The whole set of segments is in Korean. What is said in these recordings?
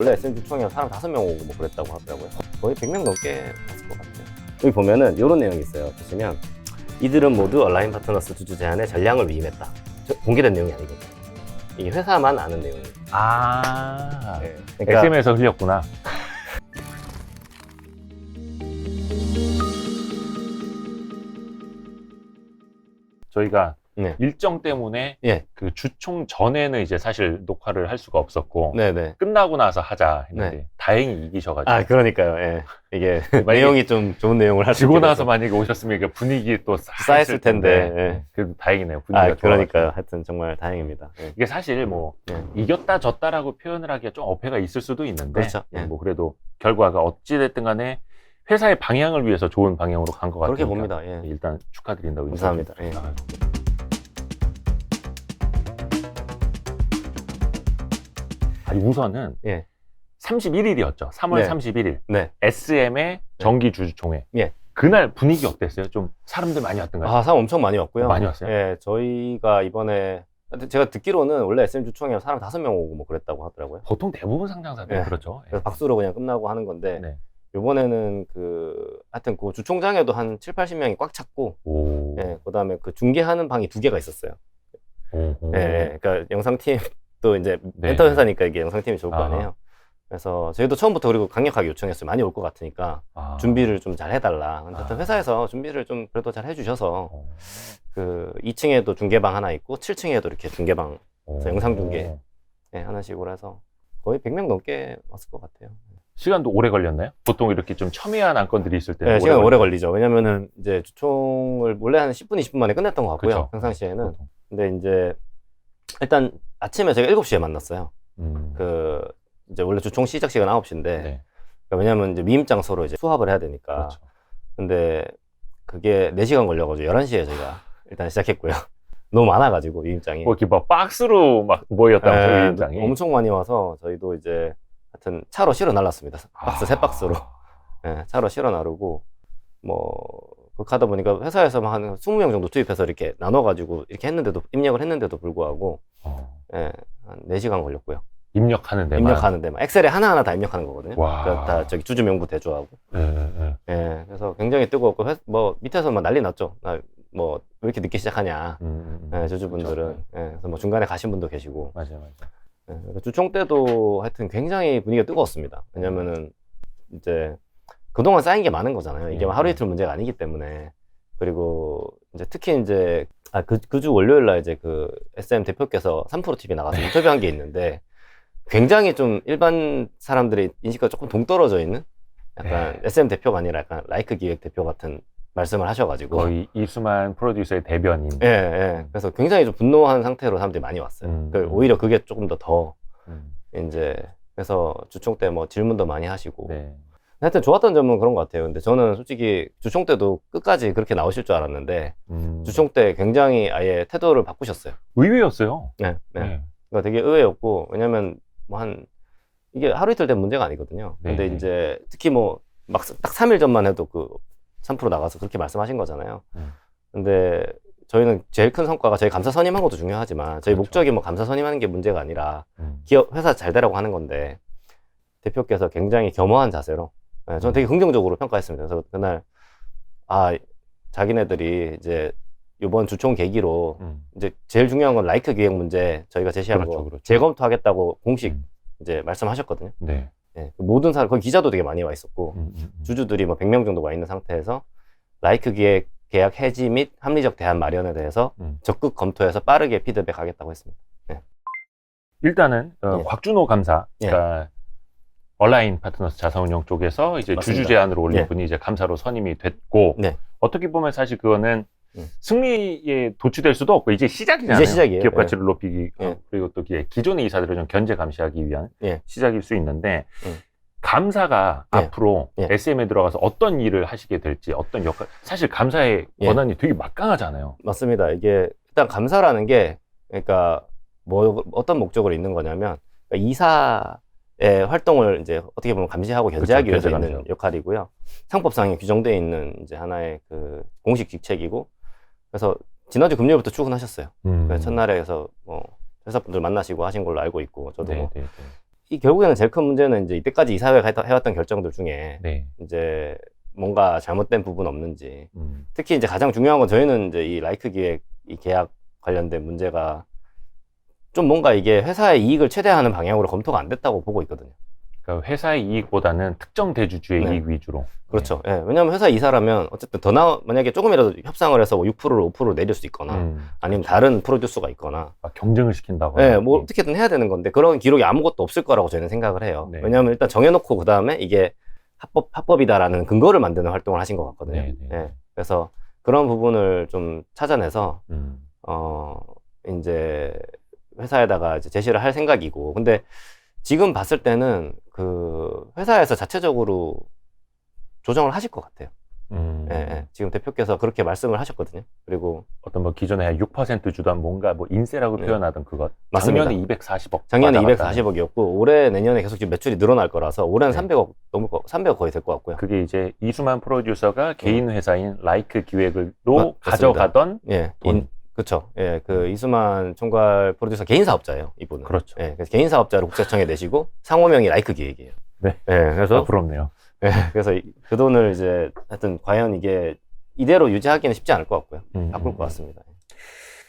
원래 SMG 총회가 사람 5명 오고 뭐 그랬다고 하더라고요. 거의 100명 넘게 왔을 것 같아요. 여기 보면은 이런 내용이 있어요. 보시면 이들은 모두 얼라인 파트너스 주주 제안에 전량을 위임했다. 공개된 내용이 아니거든요. 이게 회사만 아는 내용이에요. 아, 네. 그러니까 SM에서 흘렸구나. 저희가 네. 일정 때문에 예. 그 주총 전에는 이제 사실 녹화를 할 수가 없었고 네네. 끝나고 나서 하자 했는데 네. 다행히 이기셔가지고 아, 그러니까요. 예. 이게 만약에 내용이 좀 좋은 내용을 할 수 지고 있게 나서 돼서 만약에 오셨으면 이게 분위기 또 쌓였을 텐데. 예. 그래도 다행이네요. 분위기가 아, 그러니까요. 좋아가지고. 하여튼 정말 다행입니다. 예. 이게 사실 뭐 예. 이겼다 졌다라고 표현을 하기가 좀 어폐가 있을 수도 있는데 그렇죠. 예. 뭐 그래도 결과가 어찌됐든 간에 회사의 방향을 위해서 좋은 방향으로 간 것 같아요. 그렇게 봅니다. 예. 일단 축하드린다고 감사합니다. 예. 아니, 우선은 예. 31일이었죠. 3월 네. 31일 네. SM의 정기 주주총회. 예. 그날 분위기 어땠어요? 좀 사람들 많이 왔던가요? 아, 사람 엄청 많이 왔고요. 많이 왔어요? 예, 저희가 이번에 제가 듣기로는 원래 SM 주총회 사람 5명 오고 뭐 그랬다고 하더라고요. 보통 대부분 상장사들 예. 그렇죠. 예. 그래서 박수로 그냥 끝나고 하는 건데 네. 이번에는 하여튼 그 주총장에도 한 7, 80명이 꽉 찼고 오. 예, 그다음에 그 중계하는 방이 2개가 있었어요. 오호. 예, 예. 그러니까 영상팀도 이제 네. 엔터 회사니까 이게 영상팀이 좋을 거 아하. 아니에요. 그래서 저희도 처음부터 그리고 강력하게 요청했어요. 많이 올 것 같으니까 아. 준비를 좀 잘 해달라. 근데 하여튼 아. 회사에서 준비를 좀 그래도 잘 해주셔서 어. 그 2층에도 중계방 하나 있고 7층에도 이렇게 중계방 그래서 영상 중계 오. 예, 하는 식으로 해서 거의 100명 넘게 왔을 것 같아요. 시간도 오래 걸렸나요? 보통 이렇게 좀 첨예한 안건들이 있을 때는 네, 시간 오래 걸리죠. 왜냐면은 이제 주총을 원래 한 10분, 20분 만에 끝냈던 것 같고요. 그쵸. 평상시에는. 보통. 근데 이제 일단 아침에 제가 7시에 만났어요. 그 이제 원래 주총 시작 시간 9시인데 네. 그러니까 왜냐면 이제 위임장 서로 이제 수합을 해야 되니까. 그렇죠. 근데 그게 4시간 걸려가지고 11시에 저희가 일단 시작했고요. 너무 많아가지고 위임장이. 뭐 이렇게 막 박스로 막 모였다면서요, 예, 위임장이. 엄청 많이 와서 저희도 이제 하여튼 차로 실어 날랐습니다. 박스 3박스로. 예, 차로 실어 나르고 그렇게 하다 보니까 회사에서 한 20명 정도 투입해서 이렇게 나눠가지고 이렇게 했는데도 입력을 했는데도 불구하고 예, 한 4시간 걸렸고요. 입력하는 데만. 입력하는 데만 엑셀에 하나하나 다 입력하는 거거든요. 와. 그러니까 다 저기 주주 명부 대조하고. 예. 예, 그래서 굉장히 뜨거웠고 밑에서 막 난리 났죠. 왜 이렇게 늦게 시작하냐. 예, 주주분들은. 그렇죠. 예, 그래서 뭐 중간에 가신 분도 계시고. 맞아요. 예, 그러니까 주총 때도 하여튼 굉장히 분위기가 뜨거웠습니다. 왜냐면은 이제 그동안 쌓인 게 많은 거잖아요. 이게 하루 이틀 문제가 아니기 때문에. 그리고 이제 특히 이제 그 주 월요일 날 이제 그 SM 대표께서 3프로TV 나가서 인터뷰한 게 있는데 굉장히 좀 일반 사람들의 인식과 조금 동떨어져 있는 약간 네. SM 대표가 아니라 약간 라이크 기획 대표 같은 말씀을 하셔가지고 거의 이수만 프로듀서의 대변인. 예, 예. 그래서 굉장히 좀 분노한 상태로 사람들이 많이 왔어요. 오히려 그게 조금 더 이제 그래서 주총 때 뭐 질문도 많이 하시고 네. 하여튼 좋았던 점은 그런 것 같아요. 근데 저는 솔직히 주총 때도 끝까지 그렇게 나오실 줄 알았는데 주총 때 굉장히 아예 태도를 바꾸셨어요. 의외였어요. 네, 네. 네. 그러니까 되게 의외였고 왜냐면 이게 하루 이틀 된 문제가 아니거든요. 근데 네. 이제 특히 막 딱 3일 전만 해도 그 3% 나가서 그렇게 말씀하신 거잖아요. 근데 저희는 제일 큰 성과가 저희 감사 선임한 것도 중요하지만 저희 그렇죠. 목적이 감사 선임하는 게 문제가 아니라 기업 회사 잘 되라고 하는 건데 대표께서 굉장히 겸허한 자세로 저는 되게 긍정적으로 평가했습니다. 그래서 그날 자기네들이 이제 이번 주총 계기로 이제 제일 중요한 건 라이크 기획 문제 저희가 제시한 거 그렇죠. 재검토하겠다고 공식 이제 말씀하셨거든요. 네. 예, 모든 사람 거기 기자도 되게 많이 와 있었고 주주들이 100명 정도 와 있는 상태에서 라이크 기획 계약 해지 및 합리적 대안 마련에 대해서 적극 검토해서 빠르게 피드백하겠다고 했습니다. 네. 일단은 예. 곽준호 감사, 예. 그러니까 얼라인 파트너스 자산운용 쪽에서 이제 맞습니다. 주주 제안으로 올린 예. 분이 이제 감사로 선임이 됐고 네. 어떻게 보면 사실 그거는 승리에 도취될 수도 없고 이제 시작이잖아요. 이제 시작이에요. 기업 가치를 높이기 예. 그리고 또 기존의 이사들을 좀 견제 감시하기 위한 예. 시작일 수 있는데 감사가 예. 앞으로 예. SM에 들어가서 어떤 일을 하시게 될지 어떤 역할 사실 감사의 권한이 되게 막강하잖아요. 맞습니다. 이게 일단 감사라는 게 그러니까 어떤 목적으로 있는 거냐면 그러니까 이사의 활동을 이제 어떻게 보면 감시하고 견제하기 그쵸, 위해서 견제 있는 감시하고. 역할이고요. 상법상에 규정되어 있는 이제 하나의 그 공식 직책이고 그래서 지난주 금요일부터 출근하셨어요. 그래서 첫날에서 회사분들 만나시고 하신 걸로 알고 있고 저도 네, 네, 네. 이 결국에는 제일 큰 문제는 이제 이때까지 이사회가 해왔던 결정들 중에 네. 이제 뭔가 잘못된 부분 없는지. 음. 특히 이제 가장 중요한 건 저희는 이제 이 라이크 기획 이 계약 관련된 문제가 좀 뭔가 이게 회사의 이익을 최대화하는 방향으로 검토가 안 됐다고 보고 있거든요. 그러니까 회사의 이익보다는 특정 대주주의 네. 이익 위주로. 그렇죠. 예. 왜냐하면 회사 이사라면 어쨌든 만약에 조금이라도 협상을 해서 6%를 5%를 내릴 수 있거나 아니면 다른 프로듀서가 있거나 막 경쟁을 시킨다거나. 예, 뭐 어떻게든 해야 되는 건데 그런 기록이 아무것도 없을 거라고 저희는 생각을 해요. 네. 왜냐하면 일단 정해놓고 그 다음에 이게 합법이다라는 근거를 만드는 활동을 하신 것 같거든요. 네, 네. 예. 그래서 그런 부분을 좀 찾아내서 음. 이제 회사에다가 이제 제시를 할 생각이고, 근데 지금 봤을 때는 그 회사에서 자체적으로 조정을 하실 것 같아요. 예, 예. 지금 대표께서 그렇게 말씀을 하셨거든요. 그리고 어떤 뭐 기존에 한 6% 주던 뭔가 뭐 인세라고 네. 표현하던 그것. 맞습니다. 작년에 240억. 작년에 240억이었고 올해 내년에 계속 지금 매출이 늘어날 거라서 올해는 네. 300억 거의 될 것 같고요. 그게 이제 이수만 프로듀서가 개인 회사인 라이크 기획으로 맞습니다. 가져가던 예, 돈. 그렇죠. 예, 그 이수만 총괄 프로듀서 개인 사업자예요, 이분은. 그렇죠. 예, 그래서 개인 사업자를 국세청에 내시고 상호명이 라이크 기획이에요. 네. 예, 그래서 부럽네요. 예, 그래서 그 돈을 이제 하여튼 과연 이게 이대로 유지하기는 쉽지 않을 것 같고요. 바꿀 것 같습니다.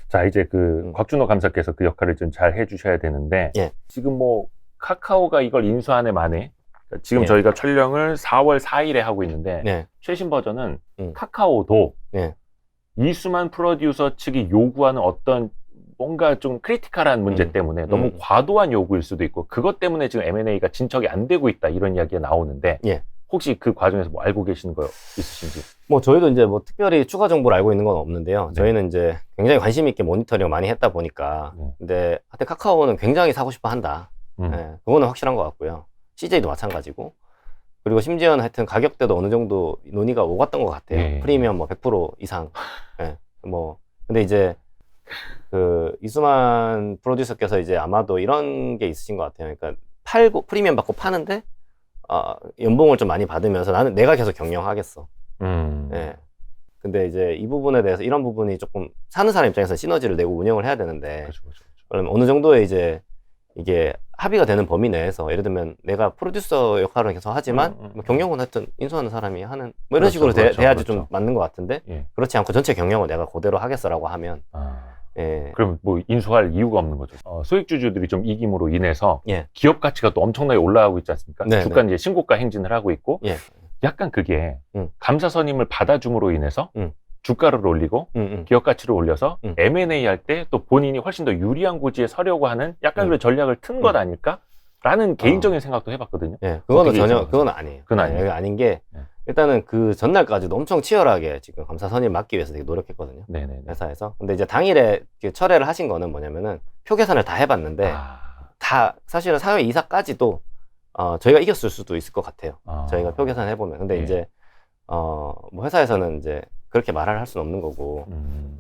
자, 이제 그 곽준호 감사께서 그 역할을 좀 잘 해주셔야 되는데 예. 지금 뭐 카카오가 이걸 인수한 해 만에 지금 예. 저희가 촬영을 4월 4일에 하고 있는데 네. 최신 버전은 카카오도 네. 이수만 프로듀서 측이 요구하는 어떤 뭔가 좀 크리티컬한 문제 때문에 너무 과도한 요구일 수도 있고 그것 때문에 지금 M&A가 진척이 안 되고 있다 이런 이야기가 나오는데 예. 혹시 그 과정에서 뭐 알고 계시는 거 있으신지? 뭐 저희도 이제 뭐 특별히 추가 정보를 알고 있는 건 없는데요. 네. 저희는 이제 굉장히 관심 있게 모니터링을 많이 했다 보니까 근데 하여튼 카카오는 굉장히 사고 싶어 한다. 예, 그거는 확실한 것 같고요. CJ도 마찬가지고 그리고 심지어는 하여튼 가격대도 어느 정도 논의가 오갔던 것 같아요. 예. 프리미엄 뭐 100% 이상. 예, 뭐 근데 이제 그 이수만 프로듀서께서 이제 아마도 이런 게 있으신 것 같아요. 그러니까 프리미엄 받고 파는데 연봉을 좀 많이 받으면서 나는 내가 계속 경영하겠어. 예. 근데 이제 이 부분에 대해서 이런 부분이 조금 사는 사람 입장에서 시너지를 내고 운영을 해야 되는데 그렇죠. 그러면 어느 정도의 이제 이게 합의가 되는 범위 내에서 예를 들면 내가 프로듀서 역할을 계속 하지만 뭐 경영은 하여튼 인수하는 사람이 하는 뭐 이런 식으로 돼야지 좀 맞는 것 같은데 예. 그렇지 않고 전체 경영을 내가 그대로 하겠어라고 하면 예. 그럼 뭐 인수할 이유가 없는 거죠. 소액주주들이 좀 이김으로 인해서 예. 기업 가치가 또 엄청나게 올라가고 있지 않습니까? 네, 주가 이제 신고가 행진을 하고 있고 예. 약간 그게 감사 선임을 받아줌으로 인해서 주가를 올리고 기업 가치를 올려서 M&A 할 때 또 본인이 훨씬 더 유리한 고지에 서려고 하는 약간 그런 전략을 튼 것 아닐까라는 개인적인 생각도 해봤거든요. 예, 그거는 그건 아니에요. 그건 아니에요. 예, 아닌 게 일단은 그 전날까지도 엄청 치열하게 지금 감사 선임 맡기 위해서 되게 노력했거든요. 네네. 회사에서. 근데 이제 당일에 철회를 하신 거는 뭐냐면은 표 계산을 다 해봤는데 다 사실은 사회 이사까지도 저희가 이겼을 수도 있을 것 같아요. 저희가 표 계산을 해보면. 근데 이제 뭐 회사에서는 이제 그렇게 말을 할 수는 없는 거고.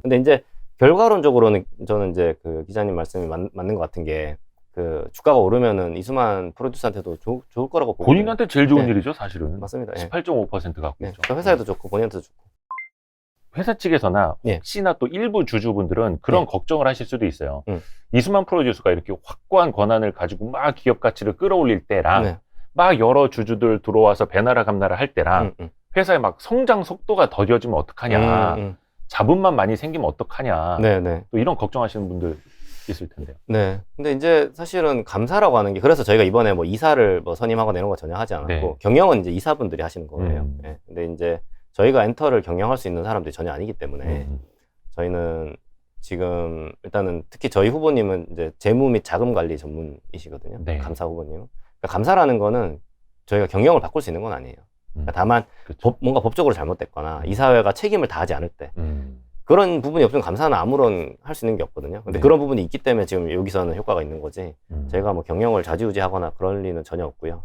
근데 이제 결과론적으로는 저는 이제 그 기자님 말씀이 맞는 것 같은 게 그 주가가 오르면은 이수만 프로듀서한테도 좋을 거라고 보고. 본인한테 제일 좋은 일이죠, 사실은. 맞습니다. 18.5% 갖고 있죠. 회사에도 좋고 본인한테도 좋고. 회사 측에서나 혹시나 또 일부 주주분들은 그런 걱정을 하실 수도 있어요. 이수만 프로듀서가 이렇게 확고한 권한을 가지고 막 기업 가치를 끌어올릴 때랑 막 여러 주주들 들어와서 배나라 감나라 할 때랑 회사의 막 성장 속도가 더뎌지면 어떡하냐. 자본만 많이 생기면 어떡하냐. 또 이런 걱정하시는 분들 있을 텐데요. 네. 근데 이제 사실은 감사라고 하는 게 그래서 저희가 이번에 뭐 이사를 뭐 선임하거나 이런 거 전혀 하지 않았고 경영은 이제 이사분들이 하시는 거예요. 근데 이제 저희가 엔터를 경영할 수 있는 사람들이 전혀 아니기 때문에 저희는 지금 일단은 특히 저희 후보님은 이제 재무 및 자금 관리 전문이시거든요. 감사 후보님은. 그러니까 감사라는 거는 저희가 경영을 바꿀 수 있는 건 아니에요. 그러니까 다만 뭔가 법적으로 잘못됐거나 이사회가 책임을 다하지 않을 때 그런 부분이 없으면 감사는 아무런 할 수 있는 게 없거든요. 근데 그런 부분이 있기 때문에 지금 여기서는 효과가 있는 거지 저희가 뭐 경영을 좌지우지하거나 그럴 리는 전혀 없고요.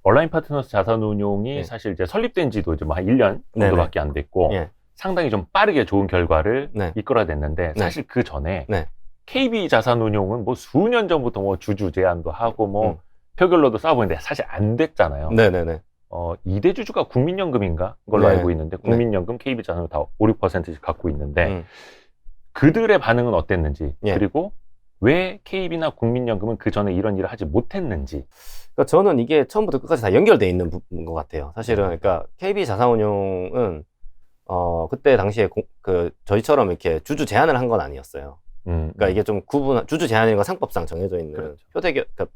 온라인 파트너스 자산운용이 사실 이제 설립된 지도 이제 뭐 한 1년 정도밖에 안 됐고 상당히 좀 빠르게 좋은 결과를 이끌어냈는데 사실 그 전에 KB 자산운용은 뭐 수년 전부터 뭐 주주 제한도 하고 뭐 표결로도 싸워보는데 사실 안 됐잖아요. 2대 주주가 국민연금인가 걸로 알고 있는데 국민연금, KB자산을 다 5, 6%씩 갖고 있는데 그들의 반응은 어땠는지 그리고 왜 KB나 국민연금은 그 전에 이런 일을 하지 못했는지. 그러니까 저는 이게 처음부터 끝까지 다 연결돼 있는 부분인 것 같아요. 사실은 그러니까 KB 자산운용은 그때 당시에 저희처럼 이렇게 주주 제한을 한 건 아니었어요. 그러니까 이게 좀 주주 제한인 건 상법상 정해져 있는 그렇죠. 그러니까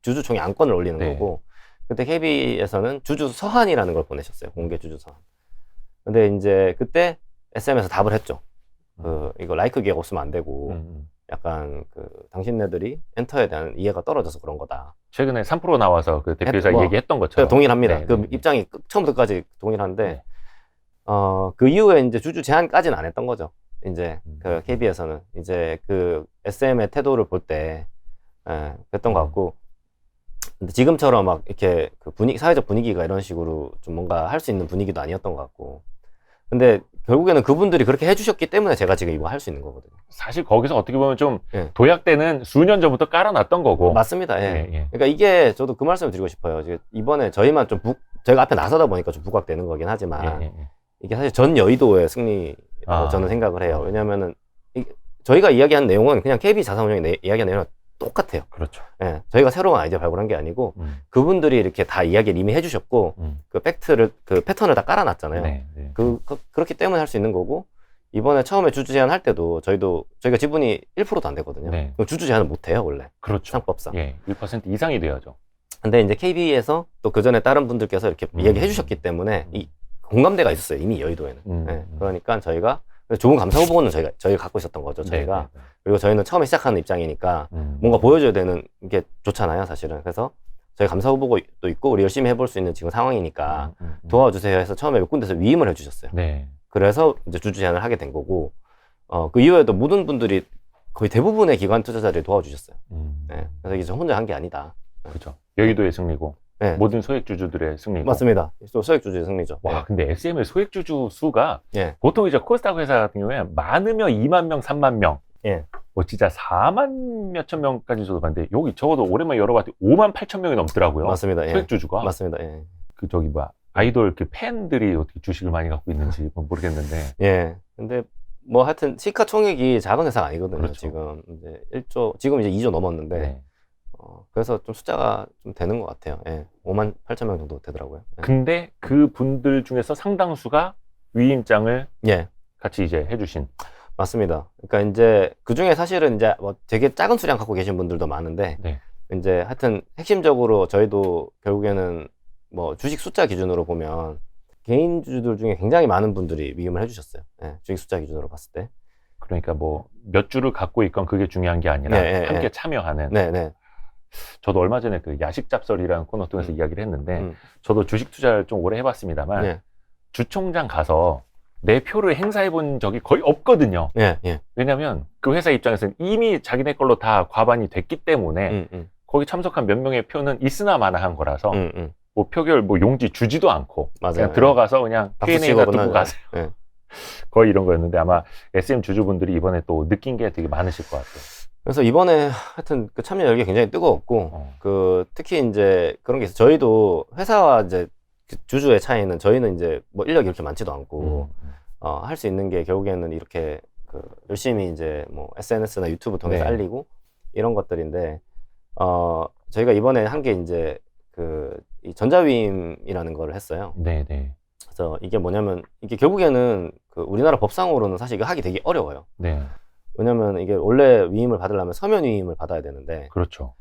주주총회 안건을 올리는 네. 거고, 그때 KB에서는 주주 서한이라는 걸 보내셨어요. 공개 주주 서한. 근데 이제 그때 SM에서 답을 했죠. 이거 라이크 기회가 없으면 안 되고, 약간 당신네들이 엔터에 대한 이해가 떨어져서 그런 거다. 최근에 3프로 나와서 그 대표이사 얘기했던 것처럼. 동일합니다. 네, 그 네. 입장이 처음부터 끝까지 동일한데, 네. 그 이후에 이제 주주 제한까지는 안 했던 거죠. 이제 그 KB에서는 이제 그 SM의 태도를 볼 때, 그랬던 것 같고, 근데 지금처럼 막 이렇게 사회적 분위기가 이런 식으로 좀 뭔가 할 수 있는 분위기도 아니었던 것 같고. 근데 결국에는 그분들이 그렇게 해주셨기 때문에 제가 지금 이거 할 수 있는 거거든요. 사실 거기서 어떻게 보면 좀 예. 도약되는 수년 전부터 깔아놨던 거고. 맞습니다. 예. 예. 그러니까 이게 저도 그 말씀을 드리고 싶어요. 이번에 저희만 저희가 앞에 나서다 보니까 좀 부각되는 거긴 하지만, 예. 이게 사실 전 여의도의 승리라고 저는 생각을 해요. 왜냐면은 저희가 이야기한 내용은 그냥 KB 자산운용이 이야기한 내용은 똑같아요. 그렇죠. 예, 저희가 새로운 아이디어 발굴한 게 아니고 그분들이 이렇게 다 이야기를 이미 해주셨고 그 패턴을 다 깔아놨잖아요. 네. 그렇기 때문에 할 수 있는 거고, 이번에 처음에 주주 제한 할 때도 저희가 지분이 1%도 안 되거든요. 네. 그럼 주주 제한은 못 해요, 원래. 그렇죠. 상법상. 예, 1% 이상이 돼야죠. 근데 이제 KB에서 또 그 전에 다른 분들께서 이렇게 이야기해 주셨기 때문에 이 공감대가 있었어요, 이미 여의도에는. 예, 그러니까 저희가 좋은 감사 후보는 저희가 갖고 있었던 거죠, 저희가. 네. 그리고 저희는 처음에 시작하는 입장이니까 뭔가 보여줘야 되는 게 좋잖아요, 사실은. 그래서 저희 감사 후보도 있고 우리 열심히 해볼 수 있는 지금 상황이니까 도와주세요 해서 처음에 몇 군데서 위임을 해주셨어요. 네. 그래서 이제 주주 제한을 하게 된 거고, 그 이후에도 모든 분들이 거의 대부분의 기관 투자자들이 도와주셨어요. 네, 그래서 이게 저 혼자 한 게 아니다. 그렇죠. 여의도의 승리고. 네. 모든 소액주주들의 승리고. 맞습니다. 또 소액주주의 승리죠. 와, 네. 근데 SM의 소액주주 수가 예. 보통 이제 코스닥 회사 같은 경우에 많으면 2만 명, 3만 명. 예. 뭐 진짜 4만 몇천 명까지 저도 봤는데 여기 적어도 오랜만에 열어봤더니 5만 8천 명이 넘더라고요. 맞습니다. 예. 소액주주가. 맞습니다. 예. 아이돌 팬들이 어떻게 주식을 많이 갖고 있는지 모르겠는데. 예. 근데 뭐 하여튼 시가총액이 작은 회사가 아니거든요. 그렇죠. 지금 이제 1조, 지금 이제 2조 넘었는데. 네. 그래서 좀 숫자가 좀 되는 것 같아요. 예. 5만 8천 명 정도 되더라고요. 예. 근데 그 분들 중에서 상당수가 위임장을 예. 같이 이제 해주신. 맞습니다. 그러니까 이제 그 중에 사실은 이제 뭐 되게 작은 수량 갖고 계신 분들도 많은데, 네. 이제 하여튼 핵심적으로 저희도 결국에는 뭐 주식 숫자 기준으로 보면 개인 주주들 중에 굉장히 많은 분들이 위임을 해주셨어요. 예. 주식 숫자 기준으로 봤을 때. 그러니까 뭐 몇 주를 갖고 있건 그게 중요한 게 아니라 네, 함께 네. 참여하는. 네. 저도 얼마 전에 그 야식 잡설이라는 코너 통해서 이야기를 했는데 저도 주식 투자를 좀 오래 해봤습니다만 네. 주총장 가서 내 표를 행사해 본 적이 거의 없거든요. 예. 왜냐면 그 회사 입장에서는 이미 자기네 걸로 다 과반이 됐기 때문에 거기 참석한 몇 명의 표는 있으나 마나한 거라서 뭐 표결 뭐 용지 주지도 않고 맞아요. 그냥 들어가서 그냥 박수 Q&A나 치고 듣고 끝나죠. 가세요. 예. 거의 이런 거였는데 아마 SM 주주분들이 이번에 또 느낀 게 되게 많으실 것 같아요. 그래서 이번에 하여튼 그 참여 열기 굉장히 뜨거웠고, 특히 이제 그런 게 있어요. 저희도 회사와 이제 그 주주의 차이는 저희는 이제 뭐 인력이 이렇게 많지도 않고, 할 수 있는 게 결국에는 이렇게 열심히 이제 뭐 SNS나 유튜브 통해서 네. 알리고 이런 것들인데, 저희가 이번에 한 게 이제 이 전자위임이라는 거를 했어요. 네네. 그래서 이게 뭐냐면 이게 결국에는 우리나라 법상으로는 사실 이거 하기 되게 어려워요. 네. 왜냐면 이게 원래 위임을 받으려면 서면 위임을 받아야 되는데, 그렇죠.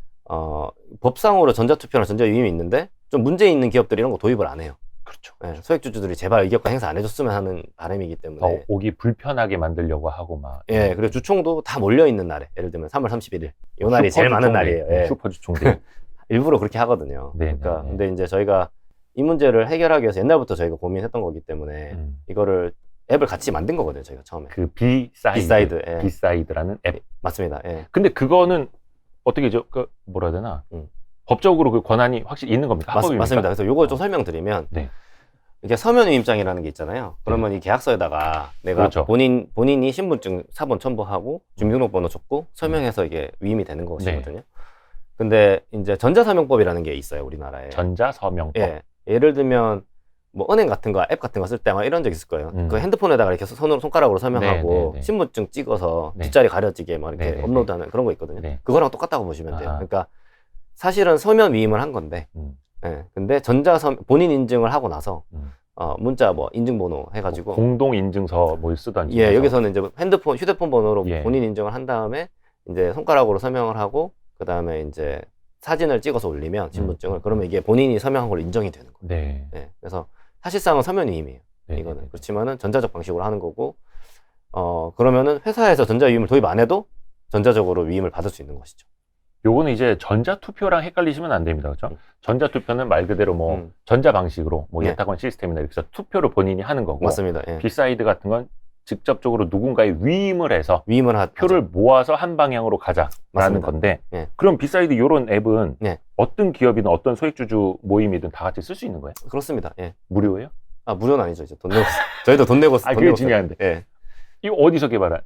법상으로 전자투표나 전자위임이 있는데 좀 문제 있는 기업들이 이런 거 도입을 안 해요. 그렇죠. 네, 소액주주들이 제발 이격과 행사 안 해줬으면 하는 바람이기 때문에. 더 오기 불편하게 만들려고 하고 막. 예, 그리고 주총도 다 몰려있는 날에, 예를 들면 3월 31일. 이 날이 제일 많은 날이에요. 예. 슈퍼주총들. 일부러 그렇게 하거든요. 네, 그러니까, 네. 근데 이제 저희가 이 문제를 해결하기 위해서 옛날부터 저희가 고민했던 거기 때문에 이거를 앱을 같이 만든 거거든요, 저희가 처음에. 그 비사이드. 비사이드, 예. 비사이드라는 앱. 맞습니다. 예. 근데 그거는 어떻게 뭐라 해야 되나? 법적으로 그 권한이 확실히 있는 겁니까? 합법입니까? 맞습니다. 그래서 요걸 좀 설명드리면, 네. 이게 서면 위임장이라는 게 있잖아요. 그러면 이 계약서에다가 내가 그렇죠. 본인이 신분증 사본 첨부하고 주민등록번호 적고 서명해서 이게 위임이 되는 것이거든요. 네. 근데 이제 전자서명법이라는 게 있어요, 우리나라에. 전자서명법. 예. 예를 들면 뭐 은행 같은 거, 앱 같은 거 쓸 때 아마 이런 적 있을 거예요. 그 핸드폰에다가 이렇게 손가락으로 서명하고 신분증 찍어서 뒷자리 가려지게 막 이렇게 업로드하는 그런 거 있거든요. 그거랑 똑같다고 보시면 돼요. 그러니까 사실은 서면 위임을 한 건데, 예, 근데 본인 인증을 하고 나서 문자 뭐 인증번호 해가지고 공동 인증서 뭐 쓰던 예, 여기서는 이제 휴대폰 번호로 본인 인증을 한 다음에 이제 손가락으로 서명을 하고 그 다음에 이제 사진을 찍어서 올리면 신분증을 그러면 이게 본인이 서명한 걸로 인정이 되는 거예요. 네. 네, 그래서 사실상은 서면 위임이에요. 이거는 그렇지만은 전자적 방식으로 하는 거고 그러면은 회사에서 전자위임을 도입 안 해도 전자적으로 위임을 받을 수 있는 것이죠. 요거는 이제 전자투표랑 헷갈리시면 안 됩니다. 그렇죠? 전자투표는 말 그대로 뭐 전자 방식으로 뭐 예탁원 시스템이나 이렇게 해서 투표를 본인이 하는 거고 맞습니다. 예. 비사이드 같은 건 직접적으로 누군가의 위임을 해서 표를 하죠. 모아서 한 방향으로 가자라는 맞습니다. 건데 예. 그럼 비사이드 요런 앱은 예. 어떤 기업이든 어떤 소액주주 모임이든 다 같이 쓸 수 있는 거예요? 그렇습니다. 예. 무료예요? 아, 무료는 아니죠. 이제 돈 내고 저희도 돈 내고 그게 중요한데. 예. 이거 어디서 개발한?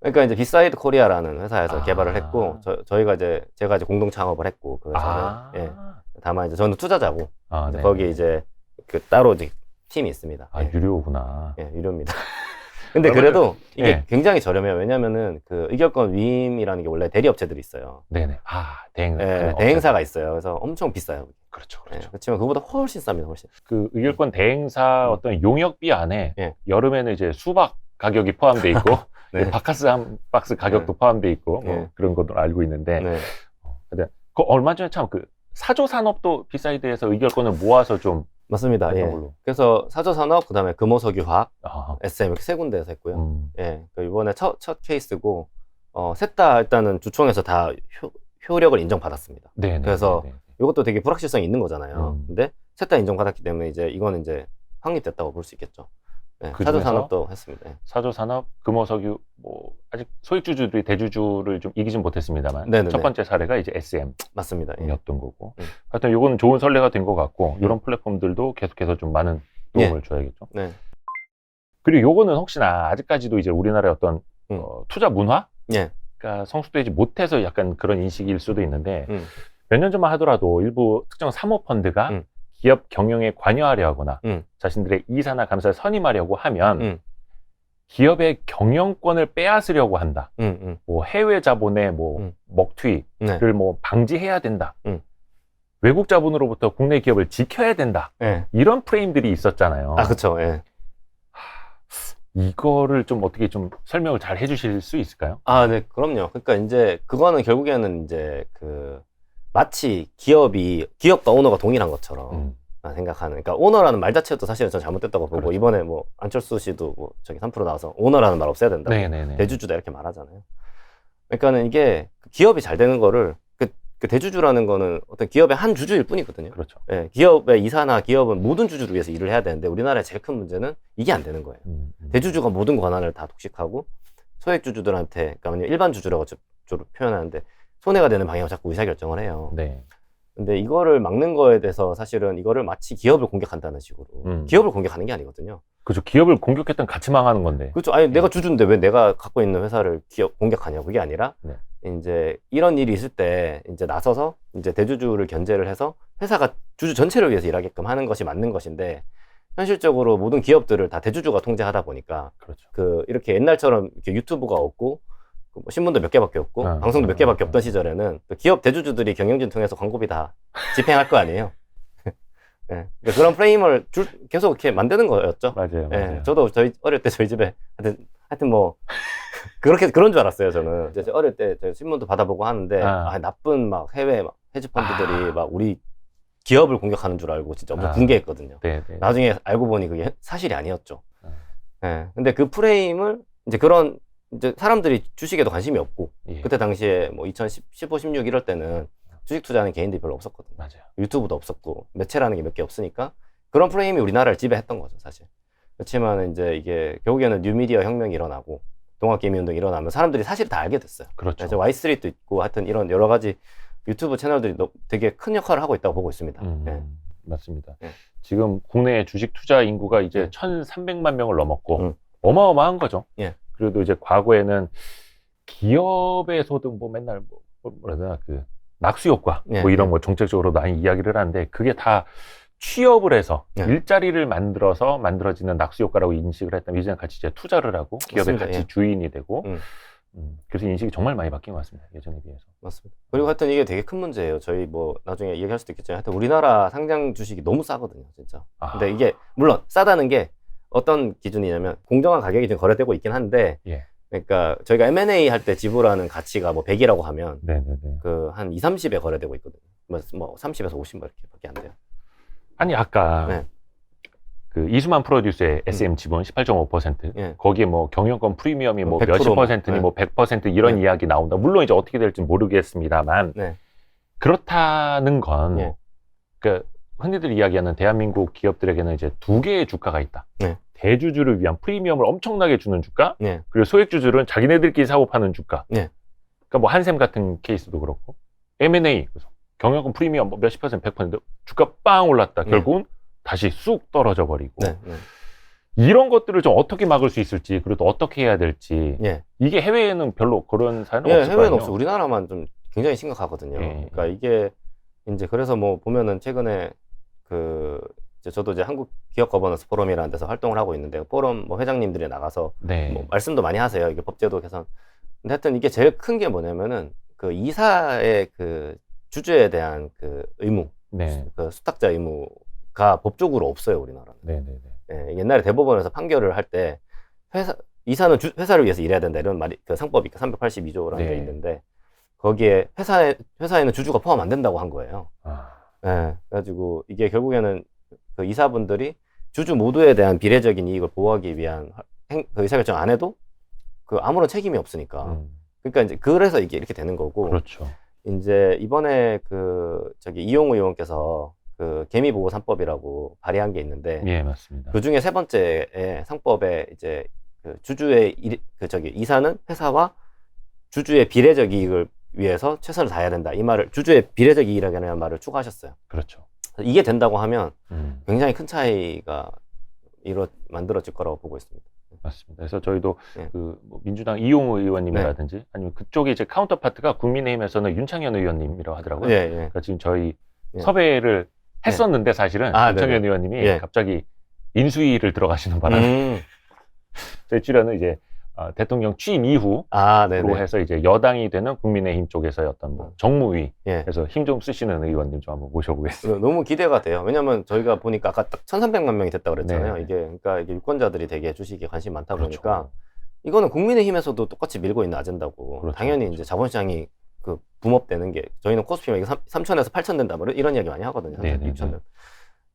그러니까 이제 비사이드 코리아라는 회사에서 개발을 했고 제가 이제 공동 창업을 했고 그 회사를 예. 다만 이제 저는 투자자고 거기 이제 그 따로 이제 팀이 있습니다. 예. 유료구나. 예, 유료입니다. 근데 그래도 이게 굉장히 저렴해요. 왜냐면은 그 의결권 위임이라는 게 원래 대리업체들이 있어요. 네네. 대행사. 예, 대행사가 있어요. 그래서 엄청 비싸요. 그렇죠. 예, 그렇지만 그보다 훨씬 쌉니다. 훨씬. 그 의결권 대행사 어떤 용역비 안에 여름에는 이제 수박 가격이 포함돼 있고 바카스 한 박스 가격도 포함돼 있고 뭐 그런 것도 알고 있는데 근데 그 얼마 전에 참 그 사조 산업도 비사이드에서 의결권을 모아서 좀 맞습니다. 예. 그래서 사조산업 그다음에 금호석유화학, SM 이렇게 세 군데에서 했고요. 예, 그 이번에 첫 케이스고 셋 다 일단은 주총에서 다 효력을 인정받았습니다. 그래서 이것도 되게 불확실성이 있는 거잖아요. 근데 셋 다 인정받았기 때문에 이제 이거는 이제 확립됐다고 볼 수 있겠죠. 네, 사조산업도 했습니다. 예. 사조산업, 금호석유 뭐 아직 소액주주들이 대주주를 좀 이기진 못했습니다만 첫 번째 사례가 이제 SM 맞습니다. 였던 거고. 하여튼 이거는 좋은 선례가 된 것 같고 이런 플랫폼들도 계속해서 좀 많은 도움을 줘야겠죠. 네. 그리고 요거는 혹시나 아직까지도 이제 우리나라의 어떤 투자 문화가 성숙되지 못해서 약간 그런 인식일 수도 있는데 몇 년 전만 하더라도 일부 특정 사모펀드가 기업 경영에 관여하려 하거나 자신들의 이사나 감사를 선임하려고 하면 기업의 경영권을 빼앗으려고 한다. 뭐 해외 자본의 뭐 먹튀를 뭐 방지해야 된다. 외국 자본으로부터 국내 기업을 지켜야 된다. 이런 프레임들이 있었잖아요. 그렇죠. 예. 이거를 좀 어떻게 좀 설명을 잘 해주실 수 있을까요? 네, 그럼요. 그러니까 이제 그거는 결국에는 이제 그 마치 기업과 오너가 동일한 것처럼 생각하는. 그러니까 오너라는 말 자체도 사실은 전 잘못됐다고 보고 그렇죠. 이번에 뭐 안철수 씨도 뭐 저기 3% 나와서 오너라는 말 없애야 된다고 대주주다 이렇게 말하잖아요. 그러니까는 이게 기업이 잘 되는 거를 그 대주주라는 거는 어떤 기업의 한 주주일 뿐이거든요. 그렇죠. 예, 기업의 이사나 기업은 모든 주주를 위해서 일을 해야 되는데 우리나라의 제일 큰 문제는 이게 안 되는 거예요. 대주주가 모든 권한을 다 독식하고 소액주주들한테, 그러니까 일반 주주라고 주로 표현하는데 손해가 되는 방향으로 자꾸 의사결정을 해요. 근데 이거를 막는 거에 대해서 사실은 이거를 마치 기업을 공격한다는 식으로 기업을 공격하는 게 아니거든요. 그렇죠. 기업을 공격했던 같이 망하는 건데. 그렇죠. 아니 내가 주주인데 왜 내가 갖고 있는 회사를 기업 공격하냐. 그게 아니라 이제 이런 일이 있을 때 이제 나서서 이제 대주주를 견제를 해서 회사가 주주 전체를 위해서 일하게끔 하는 것이 맞는 것인데 현실적으로 모든 기업들을 다 대주주가 통제하다 보니까 그렇죠. 그 이렇게 옛날처럼 이렇게 유튜브가 없고 뭐 신문도 몇 개밖에 없고 방송도 몇 개밖에 없던 시절에는 기업 대주주들이 경영진 통해서 광고비 다 집행할 거 아니에요. 네. 그런 프레임을 계속 이렇게 만드는 거였죠. 맞아요. 네. 저도 어릴 때 저희 집에 하여튼 뭐 그런 줄 알았어요. 저는 이제 어릴 때 저희 신문도 받아보고 하는데 나쁜 막 해외 막 헤지펀드들이 막 우리 기업을 공격하는 줄 알고 진짜 엄청 붕괴했거든요. 나중에 알고 보니 그게 사실이 아니었죠. 네. 근데 그 프레임을 이제 사람들이 주식에도 관심이 없고 그때 당시에 뭐 2015, 16 이럴 때는 주식 투자하는 개인들이 별로 없었거든요. 맞아요. 유튜브도 없었고 매체라는 게 몇 개 없으니까 그런 프레임이 우리나라를 지배했던 거죠, 사실. 그렇지만 이제 이게 결국에는 뉴미디어 혁명이 일어나고 동학개미 운동이 일어나면 사람들이 사실 다 알게 됐어요. 그렇죠. Y3도 있고 하여튼 이런 여러 가지 유튜브 채널들이 되게 큰 역할을 하고 있다고 보고 있습니다. 맞습니다. 지금 국내 주식 투자 인구가 이제 1,300만 명을 넘었고 어마어마한 거죠. 그래도 이제 과거에는 기업에서도 뭐 맨날 뭐라 해야 되나 그 낙수 효과 뭐 이런 뭐 정책적으로 많이 이야기를 하는데 그게 다 취업을 해서 네. 일자리를 만들어서 만들어지는 낙수 효과라고 인식을 했다면 이제는 같이 이제 투자를 하고 기업의 맞습니다. 같이 예. 주인이 되고 그래서 인식이 정말 많이 바뀐 것 같습니다. 예전에 비해서. 맞습니다. 그리고 하여튼 이게 되게 큰 문제예요. 저희 뭐 나중에 얘기할 수도 있겠지만 하여튼 우리나라 상장 주식이 너무 싸거든요, 진짜. 근데 이게 물론 싸다는 게 어떤 기준이냐면 공정한 가격이 지금 거래되고 있긴 한데 예. 그러니까 저희가 M&A 할 때 지불하는 가치가 뭐 100이라고 하면 네네네. 그 한 2, 30에 거래되고 있거든요. 뭐 30에서 50 이렇게밖에 안 돼요. 아니 아까 네. 그 이수만 프로듀스의 SM 지분 18.5% 예. 거기에 뭐 경영권 프리미엄이 뭐 100% 몇십 퍼센트니 네. 뭐 100% 이런 네. 이야기 나온다. 물론 이제 어떻게 될지 모르겠습니다만 네. 그렇다는 건 예. 그 흔히들 이야기하는 대한민국 기업들에게는 이제 두 개의 주가가 있다. 네. 대주주를 위한 프리미엄을 엄청나게 주는 주가, 네. 그리고 소액주주들은 자기네들끼리 사고 파는 주가. 네. 그러니까 뭐 한샘 같은 케이스도 그렇고 M&A 경영권 프리미엄 뭐 몇십 퍼센트, 100% 주가 빵 올랐다. 결국은 다시 쑥 떨어져 버리고. 네. 네. 이런 것들을 좀 어떻게 막을 수 있을지, 그리고 또 어떻게 해야 될지. 예. 이게 해외에는 별로 그런 사연은 예, 없을 거 해외는 아니에요. 없어. 우리나라만 좀 굉장히 심각하거든요. 예. 그러니까 이게 이제 그래서 뭐 보면은 최근에 그 이제 저도 이제 한국 기업 거버넌스 포럼이라는 데서 활동을 하고 있는데 포럼 뭐 회장님들이 나가서 네. 뭐 말씀도 많이 하세요. 이게 법제도 개선. 근데 하여튼 이게 제일 큰 게 뭐냐면은 그 이사의 그 주주에 대한 그 의무, 네. 그 수탁자 의무가 법적으로 없어요, 우리나라는. 네네네. 예, 옛날에 대법원에서 판결을 할 때 이사는 회사를 위해서 일해야 된다 이런 말이 그 상법이 382조라는 게 네. 있는데 거기에 회사에는 주주가 포함 안 된다고 한 거예요. 예, 그래가지고 이게 결국에는 그 이사분들이 주주 모두에 대한 비례적인 이익을 보호하기 위한 그 의사결정 안 해도 그 아무런 책임이 없으니까. 그러니까 이제 그래서 이게 이렇게 되는 거고. 그렇죠. 이제 이번에 그 저기 이용우 의원께서 그 개미보호 3법이라고 발의한 게 있는데. 예, 맞습니다. 그 중에 세 번째에 상법에 이제 그 주주의 이사는 회사와 주주의 비례적 이익을 위해서 최선을 다해야 된다. 이 말을 주주의 비례적 이익이라는 말을 추가하셨어요. 그렇죠. 이게 된다고 하면 굉장히 큰 차이가 만들어질 거라고 보고 있습니다. 맞습니다. 그래서 저희도 네. 그 뭐 민주당 이용우 의원님이라든지 아니면 그쪽에 이제 카운터파트가 국민의힘에서는 윤창현 의원님이라고 하더라고요. 예, 예. 그러니까 지금 저희 예. 섭외를 했었는데 사실은 윤창현 네네. 의원님이 예. 갑자기 인수위를 들어가시는 바람에 저희 출연은 이제 대통령 취임 이후로 네네. 해서 이제 여당이 되는 국민의힘 쪽에서의 어떤 뭐 정무위 예. 그래서 힘 좀 쓰시는 의원님 좀 한번 모셔보겠습니다. 너무 기대가 돼요. 왜냐면 저희가 보니까 아까 딱 1,300만 명이 됐다고 그랬잖아요. 네. 그러니까 이게 유권자들이 되게 주식에 관심이 많다 그렇죠. 보니까 이거는 국민의힘에서도 똑같이 밀고 있는 아젠다고. 그렇죠. 당연히 그렇죠. 이제 자본시장이 그 붐업되는 게 저희는 코스피가 3,000에서 8,000 된다 뭐 이런 이야기 많이 하거든요. 네네네. 6,000은.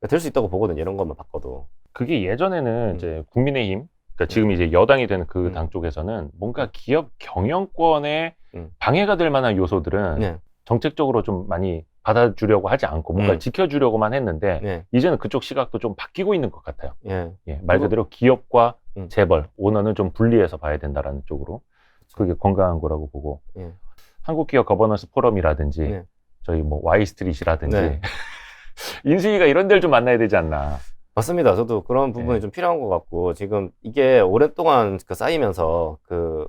될 수 있다고 보거든요. 이런 것만 바꿔도. 그게 예전에는 이제 국민의힘, 그러니까 지금 이제 여당이 되는 그 당 쪽에서는 뭔가 기업 경영권에 방해가 될 만한 요소들은 네. 정책적으로 좀 많이 받아주려고 하지 않고 뭔가 지켜주려고만 했는데 네. 이제는 그쪽 시각도 좀 바뀌고 있는 것 같아요. 예. 예, 말 그대로 기업과 음. 재벌, 오너는 좀 분리해서 봐야 된다라는 쪽으로 그게 건강한 거라고 보고 예. 한국기업 거버넌스 포럼이라든지 네. 저희 뭐 와이스트릿이라든지 네. 인수위가 이런 데를 좀 만나야 되지 않나. 맞습니다. 저도 그런 부분이 네. 좀 필요한 것 같고, 지금 이게 오랫동안 쌓이면서 그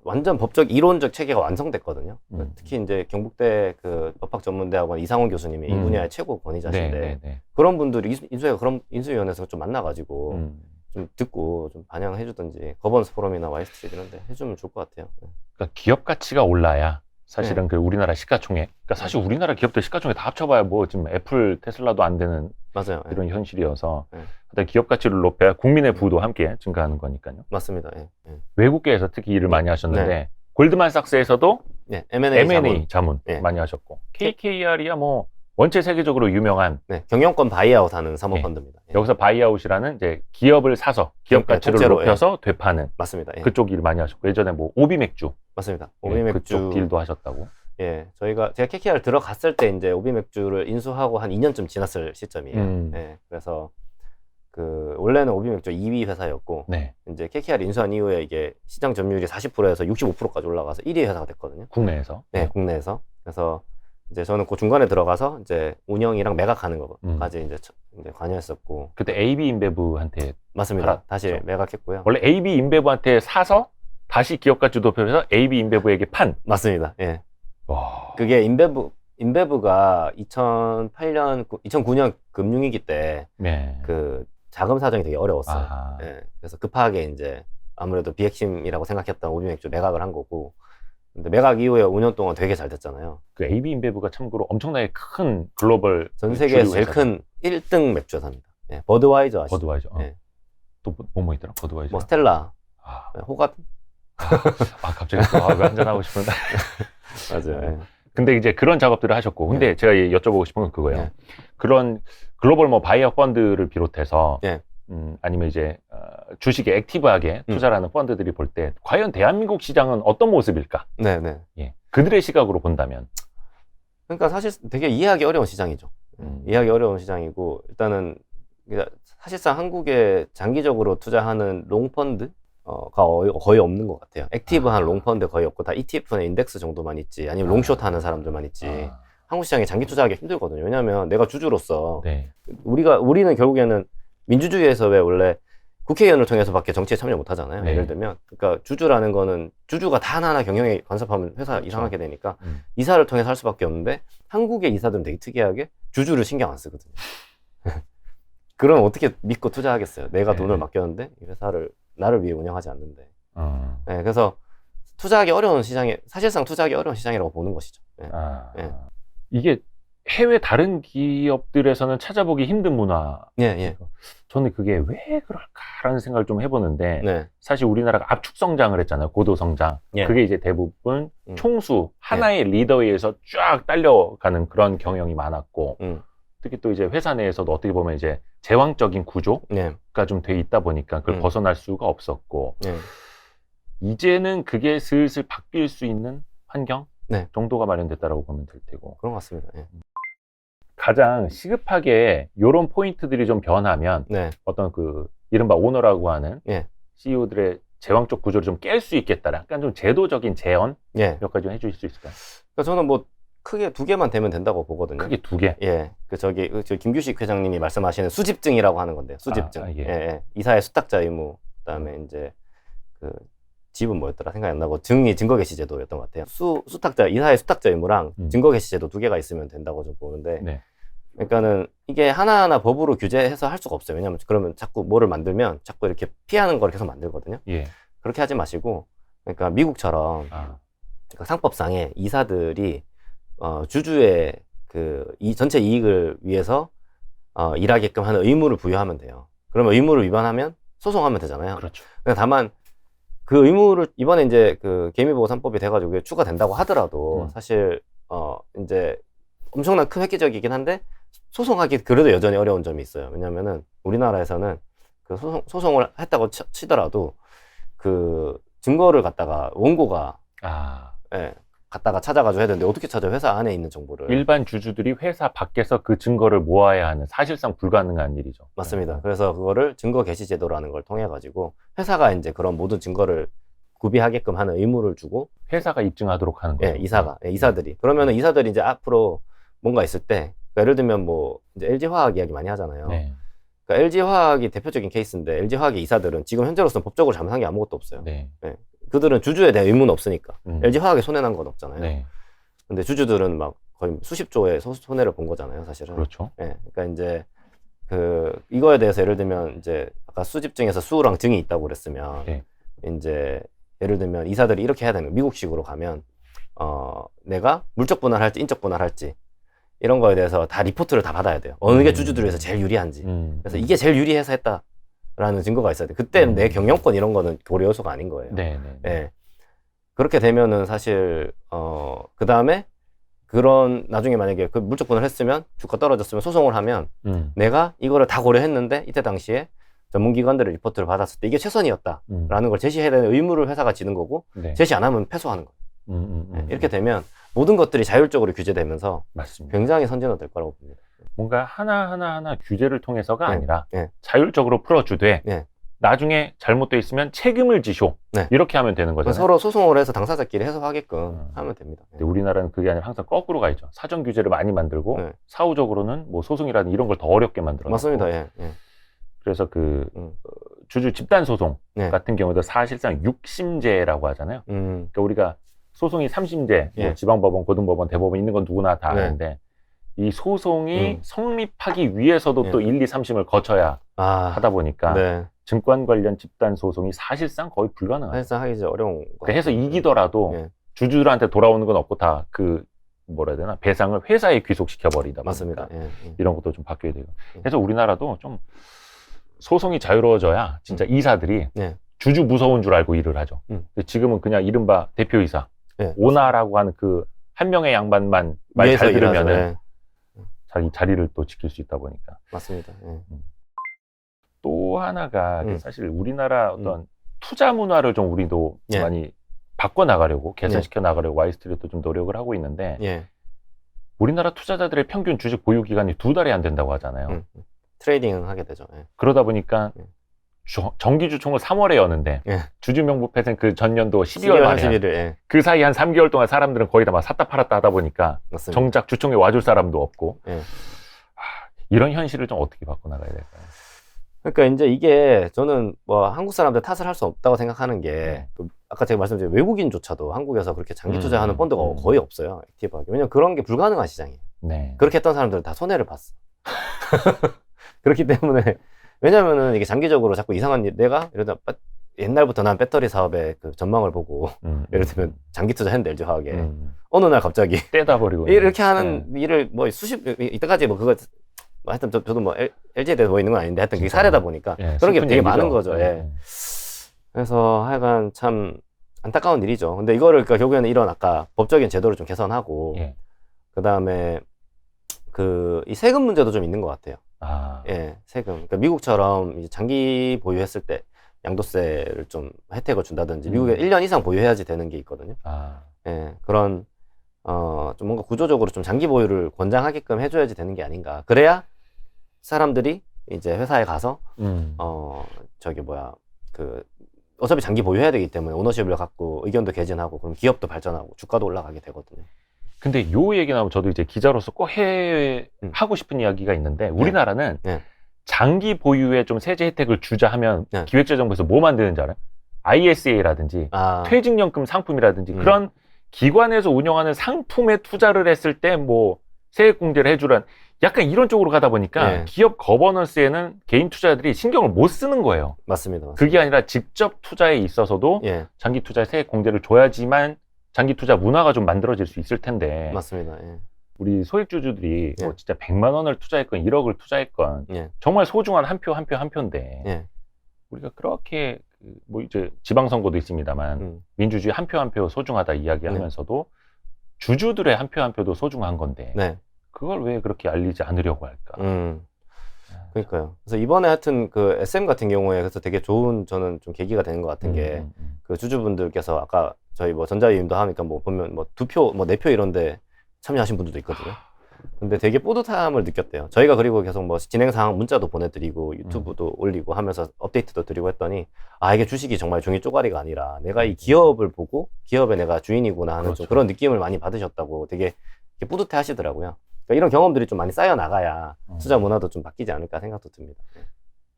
완전 법적 이론적 체계가 완성됐거든요. 특히 이제 경북대 그 법학전문대학원 이상훈 교수님이 이 분야의 최고 권위자신데, 그런 분들이 인수위원회에서 좀 만나가지고 좀 듣고 좀 반영해주든지, 거버넌스 포럼이나 와이스트릿 이런 데 해주면 좋을 것 같아요. 그러니까 기업 가치가 올라야 사실은 그 우리나라 시가총액, 그러니까 사실 우리나라 기업들 시가총액 다 합쳐봐야 뭐 지금 애플, 테슬라도 안 되는 맞아요. 이런 현실이어서 네. 기업 가치를 높여야 국민의 부도 함께 증가하는 거니까요. 맞습니다. 예. 외국계에서 특히 일을 많이 하셨는데 네. 골드만삭스에서도 네. M&A 자문 네. 많이 하셨고 KKR이야 뭐 원체 세계적으로 유명한 네. 경영권 바이아웃 하는 사모펀드입니다. 예. 여기서 바이아웃이라는 이제 기업을 사서 기업 가치를 통째로, 높여서 되파는 맞습니다. 예. 그쪽 일 많이 하셨고 예전에 뭐 오비맥주 맞습니다. 예, 오비맥주 그쪽 딜도 하셨다고. 예, 제가 KKR 들어갔을 때 이제 오비맥주를 인수하고 한 2년쯤 지났을 시점이에요. 예, 그래서 원래는 오비맥주 2위 회사였고, 네. 이제 KKR 인수한 이후에 이게 시장 점유율이 40%에서 65%까지 올라가서 1위 회사가 됐거든요. 국내에서. 네, 국내에서. 그래서 이제 저는 그 중간에 들어가서 이제 운영이랑 매각하는 것까지 이제 관여했었고. 그때 AB 인베브한테 맞습니다. 팔았죠. 다시 매각했고요. 원래 AB 인베브한테 사서 다시 기업 가치 높여서 AB 인베브에게 판. 맞습니다. 예. 와. 그게 인베브 인베브가 2009년 금융위기 때 네. 그 자금 사정이 되게 어려웠어요. 아하. 예, 그래서 급하게 이제 아무래도 비핵심이라고 생각했던 오비맥주 매각을 한 거고, 근데 매각 이후에 5년 동안 되게 잘 됐잖아요. 그 AB 인베브가 참고로 엄청나게 큰 글로벌 전 세계에서 제일 큰 1등 맥주 회사입니다. 예, 버드와이저 아시죠? 버드와이저. 예. 또 뭐 있더라? 버드와이저. 뭐 스텔라, 아, 호가든. 갑자기 또 한잔 하고 싶은데. 맞아요. 예. 근데 이제 그런 작업들을 하셨고, 근데 제가 여쭤보고 싶은 건 그거예요. 네. 그런 글로벌 뭐 바이어 펀드를 비롯해서, 네. 아니면 이제 주식에 액티브하게 투자를 하는 펀드들이 볼 때, 과연 대한민국 시장은 어떤 모습일까? 네네. 예. 그들의 시각으로 본다면. 그러니까 사실 되게 이해하기 어려운 시장이죠. 이해하기 어려운 시장이고, 일단은 사실상 한국에 장기적으로 투자하는 롱펀드 가 거의 없는 것 같아요. 액티브한 롱펀드 거의 없고 다 ETF나 인덱스 정도만 있지, 아니면 롱숏 하는 사람들만 있지. 한국 시장에 장기 투자하기 힘들거든요. 왜냐하면 내가 주주로서 네. 우리는 결국에는 민주주의에서 왜 원래 국회의원을 통해서밖에 정치에 참여 못 하잖아요. 네. 예를 들면, 그러니까 주주라는 거는 주주가 다 하나하나 경영에 간섭하면 회사 그렇죠. 이상하게 되니까 이사를 통해서 할 수밖에 없는데, 한국의 이사들은 되게 특이하게 주주를 신경 안 쓰거든요. 그럼 어떻게 믿고 투자하겠어요? 내가 네. 돈을 맡겼는데 이 회사를 나를 위해 운영하지 않는데. 네, 그래서 투자하기 어려운 시장에, 사실상 투자하기 어려운 시장이라고 보는 것이죠. 네. 네. 이게 해외 다른 기업들에서는 찾아보기 힘든 문화. 예. 저는 그게 왜 그럴까라는 생각을 좀 해보는데, 네. 사실 우리나라가 압축 성장을 했잖아요. 고도 성장. 예. 그게 이제 대부분 총수 하나의 리더에 의해서 쫙 딸려가는 그런 경영이 많았고, 특히 또 이제 회사 내에서도 어떻게 보면 이제 제왕적인 구조가 네. 좀 돼 있다 보니까 그걸 벗어날 수가 없었고, 네. 이제는 그게 슬슬 바뀔 수 있는 환경 네. 정도가 마련됐다라고 보면 될 테고. 그런 것 같습니다. 예. 가장 시급하게 이런 포인트들이 좀 변하면 네. 어떤 그 이른바 오너라고 하는 예. CEO들의 제왕적 구조를 좀 깰 수 있겠다. 약간 좀 제도적인 제언 예. 몇 가지 좀 해주실 수 있을까요? 그러니까 저는 뭐 크게 2개만 되면 된다고 보거든요. 크게 2개. 예. 저 김규식 회장님이 말씀하시는 수집증이라고 하는 건데요. 수집증. 예. 예. 이사의 수탁자 의무. 그다음에 이제 그 집은 뭐였더라 생각이 안 나고, 증거 개시 제도였던 것 같아요. 이사의 수탁자 의무랑 증거 개시 제도 2개가 있으면 된다고 좀 보는데, 네. 그러니까는 이게 하나하나 법으로 규제해서 할 수가 없어요. 왜냐면 그러면 자꾸 뭐를 만들면 자꾸 이렇게 피하는 걸 계속 만들거든요. 예. 그렇게 하지 마시고, 그러니까 미국처럼 그러니까 상법상에 이사들이 주주의 이 전체 이익을 위해서 일하게끔 하는 의무를 부여하면 돼요. 그러면 의무를 위반하면 소송하면 되잖아요. 그렇죠. 다만 그 의무를 이번에 이제 그 개미보호 3법이 돼가지고 그게 추가된다고 하더라도 사실 이제 엄청난 큰 획기적이긴 한데 소송하기 그래도 여전히 어려운 점이 있어요. 왜냐면은 우리나라에서는 그 소송을 했다고 치더라도 그 증거를 갖다가 원고가 예, 갖다가 찾아가지고 해야 되는데 어떻게 찾아? 회사 안에 있는 정보를. 일반 주주들이 회사 밖에서 그 증거를 모아야 하는 사실상 불가능한 일이죠. 맞습니다. 그래서 그거를 증거 개시 제도라는 걸 통해 가지고 회사가 이제 그런 모든 증거를 구비하게끔 하는 의무를 주고, 회사가 입증하도록 하는 거죠. 이사들이. 그러면은 이사들이 이제 앞으로 뭔가 있을 때, 그러니까 예를 들면 뭐 이제 LG화학 이야기 많이 하잖아요. 네. 그러니까 LG화학이 대표적인 케이스인데, LG화학의 이사들은 지금 현재로서는 법적으로 잘못한 게 아무것도 없어요. 네. 그들은 주주에 대한 의무는 없으니까. LG화학에 손해난 건 없잖아요. 네. 근데 주주들은 막 거의 수십조의 손해를 본 거잖아요, 사실은. 그렇죠. 그러니까 이제 이거에 대해서 예를 들면 이제 아까 수집증에서 수랑 증이 있다고 그랬으면, 이제 예를 들면 이사들이 이렇게 해야 되는, 미국식으로 가면 내가 물적 분할할지 인적 분할할지 이런 거에 대해서 다 리포트를 다 받아야 돼요. 어느 게 주주들 위해서 제일 유리한지. 그래서 이게 제일 유리해서 했다라는 증거가 있어야 돼. 그때는 내 경영권 이런 거는 고려 요소가 아닌 거예요. 네. 그렇게 되면은 사실 그 다음에 그런 나중에 만약에 그 물적 분할을 했으면 주가 떨어졌으면 소송을 하면 내가 이거를 다 고려했는데 이때 당시에 전문기관들의 리포트를 받았을 때 이게 최선이었다라는 걸 제시해야 되는 의무를 회사가 지는 거고, 제시 안 하면 패소하는 거예요. 이렇게 되면 모든 것들이 자율적으로 규제되면서 맞습니다. 굉장히 선진화 될 거라고 봅니다. 뭔가 하나하나 규제를 통해서가 아니라 자율적으로 풀어주되 나중에 잘못돼 있으면 책임을 지쇼. 이렇게 하면 되는 거잖아요. 서로 소송을 해서 당사자끼리 해소하게끔 하면 됩니다. 근데 우리나라는 그게 아니라 항상 거꾸로 가 있죠. 사전 규제를 많이 만들고 사후적으로는 뭐 소송이라든 이런 걸 더 어렵게 만들어. 맞습니다. 그래서 주주 집단 소송 같은 경우도 사실상 육심제라고 하잖아요. 그러니까 우리가 소송이 3심제, 예. 뭐 지방법원, 고등법원, 대법원 있는 건 누구나 다 네. 아는데 이 소송이 성립하기 위해서도 또 1, 2, 3심을 거쳐야 하다 보니까 네. 증권 관련 집단 소송이 사실상 거의 불가능하죠. 사실상 하기 이제 어려운 거 해서 이기더라도 예. 주주들한테 돌아오는 건 없고 다 뭐라 해야 되나, 배상을 회사에 귀속시켜 버리다 보니까 맞습니다. 예. 이런 것도 좀 바뀌어야 되고. 그래서 우리나라도 좀 소송이 자유로워져야 진짜 이사들이 주주 무서운 줄 알고 일을 하죠. 근데 지금은 그냥 이른바 대표이사, 오나라고 하는 그 한 명의 양반만 말 잘 들으면은 자기 자리를 또 지킬 수 있다 보니까. 맞습니다. 또 하나가 사실 우리나라 어떤 투자 문화를 좀 우리도 많이 바꿔나가려고, 개선시켜 나가려고 와이스트리트도 좀 노력을 하고 있는데 우리나라 투자자들의 평균 주식 보유 기간이 2달이 안 된다고 하잖아요. 트레이딩 하게 되죠. 그러다 보니까 정기주총을 3월에 여는데 주주명부패는 그 전년도 12월 말에 11일, 그 사이 한 3개월 동안 사람들은 거의 다 막 샀다 팔았다 하다 보니까 맞습니다. 정작 주총에 와줄 사람도 없고 이런 현실을 좀 어떻게 바꿔나가야 될까요? 그러니까 이제 이게 저는 뭐 한국 사람들 탓을 할 수 없다고 생각하는 게 아까 제가 말씀드린 외국인조차도 한국에서 그렇게 장기 투자하는 펀드가 거의 없어요. 액티브하게. 왜냐면 그런 게 불가능한 시장이에요. 그렇게 했던 사람들은 다 손해를 봤어. 그렇기 때문에 왜냐면은 이게 장기적으로 자꾸 이상한 일, 내가 이러다 옛날부터 난 배터리 사업의 그 전망을 보고 예를 들면 장기 투자했는데 LG 화학에 어느 날 갑자기 떼다 버리고 이렇게 하는 일을 뭐 이때까지 뭐 그거 뭐 하여튼 저도 뭐 LG에 대해서 뭐 있는 건 아닌데 하여튼 그게 사례다 보니까 그런 게 되게 많은 거죠. 그래서 하여간 참 안타까운 일이죠. 근데 이거를 그러니까 결국에는 이런 아까 법적인 제도를 좀 개선하고 그 다음에 이 세금 문제도 좀 있는 것 같아요. 세금. 그러니까 미국처럼 이제 장기 보유했을 때 양도세를 좀 혜택을 준다든지 미국에 1년 이상 보유해야지 되는 게 있거든요. 그런 좀 뭔가 구조적으로 좀 장기 보유를 권장하게끔 해줘야지 되는 게 아닌가. 그래야 사람들이 이제 회사에 가서 어차피 장기 보유해야 되기 때문에 오너십을 갖고 의견도 개진하고 그럼 기업도 발전하고 주가도 올라가게 되거든요. 근데 요 얘기 나오면 저도 이제 기자로서 꼭 하고 싶은 이야기가 있는데 우리나라는 장기 보유에 좀 세제 혜택을 주자 하면 기획재정부에서 뭐 만드는지 알아요? ISA라든지 퇴직연금 상품이라든지 그런 기관에서 운영하는 상품에 투자를 했을 때 뭐 세액 공제를 해주란 약간 이런 쪽으로 가다 보니까 기업 거버넌스에는 개인 투자자들이 신경을 못 쓰는 거예요. 맞습니다. 그게 아니라 직접 투자에 있어서도 장기 투자에 세액 공제를 줘야지만 장기 투자 문화가 좀 만들어질 수 있을 텐데. 맞습니다. 우리 소액주주들이 뭐 진짜 100만 원을 투자했건 1억을 투자했건 정말 소중한 한 표 한 표 한 표인데 우리가 그렇게 뭐 이제 지방선거도 있습니다만 민주주의 한 표 한 표 소중하다 이야기하면서도 주주들의 한 표 한 표도 소중한 건데 그걸 왜 그렇게 알리지 않으려고 할까? 그러니까요. 그래서 이번에 하여튼 그 SM 같은 경우에 그래서 되게 좋은 저는 좀 계기가 되는 것 같은 게 그 주주분들께서 아까 저희 뭐 전자위임도 하니까 뭐 보면 뭐 2표, 뭐 4표 이런데 참여하신 분들도 있거든요. 근데 되게 뿌듯함을 느꼈대요. 저희가 그리고 계속 뭐 진행 상황 문자도 보내드리고 유튜브도 올리고 하면서 업데이트도 드리고 했더니 이게 주식이 정말 종이 쪼가리가 아니라 내가 이 기업을 보고 기업에 내가 주인이구나 하는 좀 그런 느낌을 많이 받으셨다고 되게 뿌듯해 하시더라고요. 그러니까 이런 경험들이 좀 많이 쌓여 나가야 투자 문화도 좀 바뀌지 않을까 생각도 듭니다.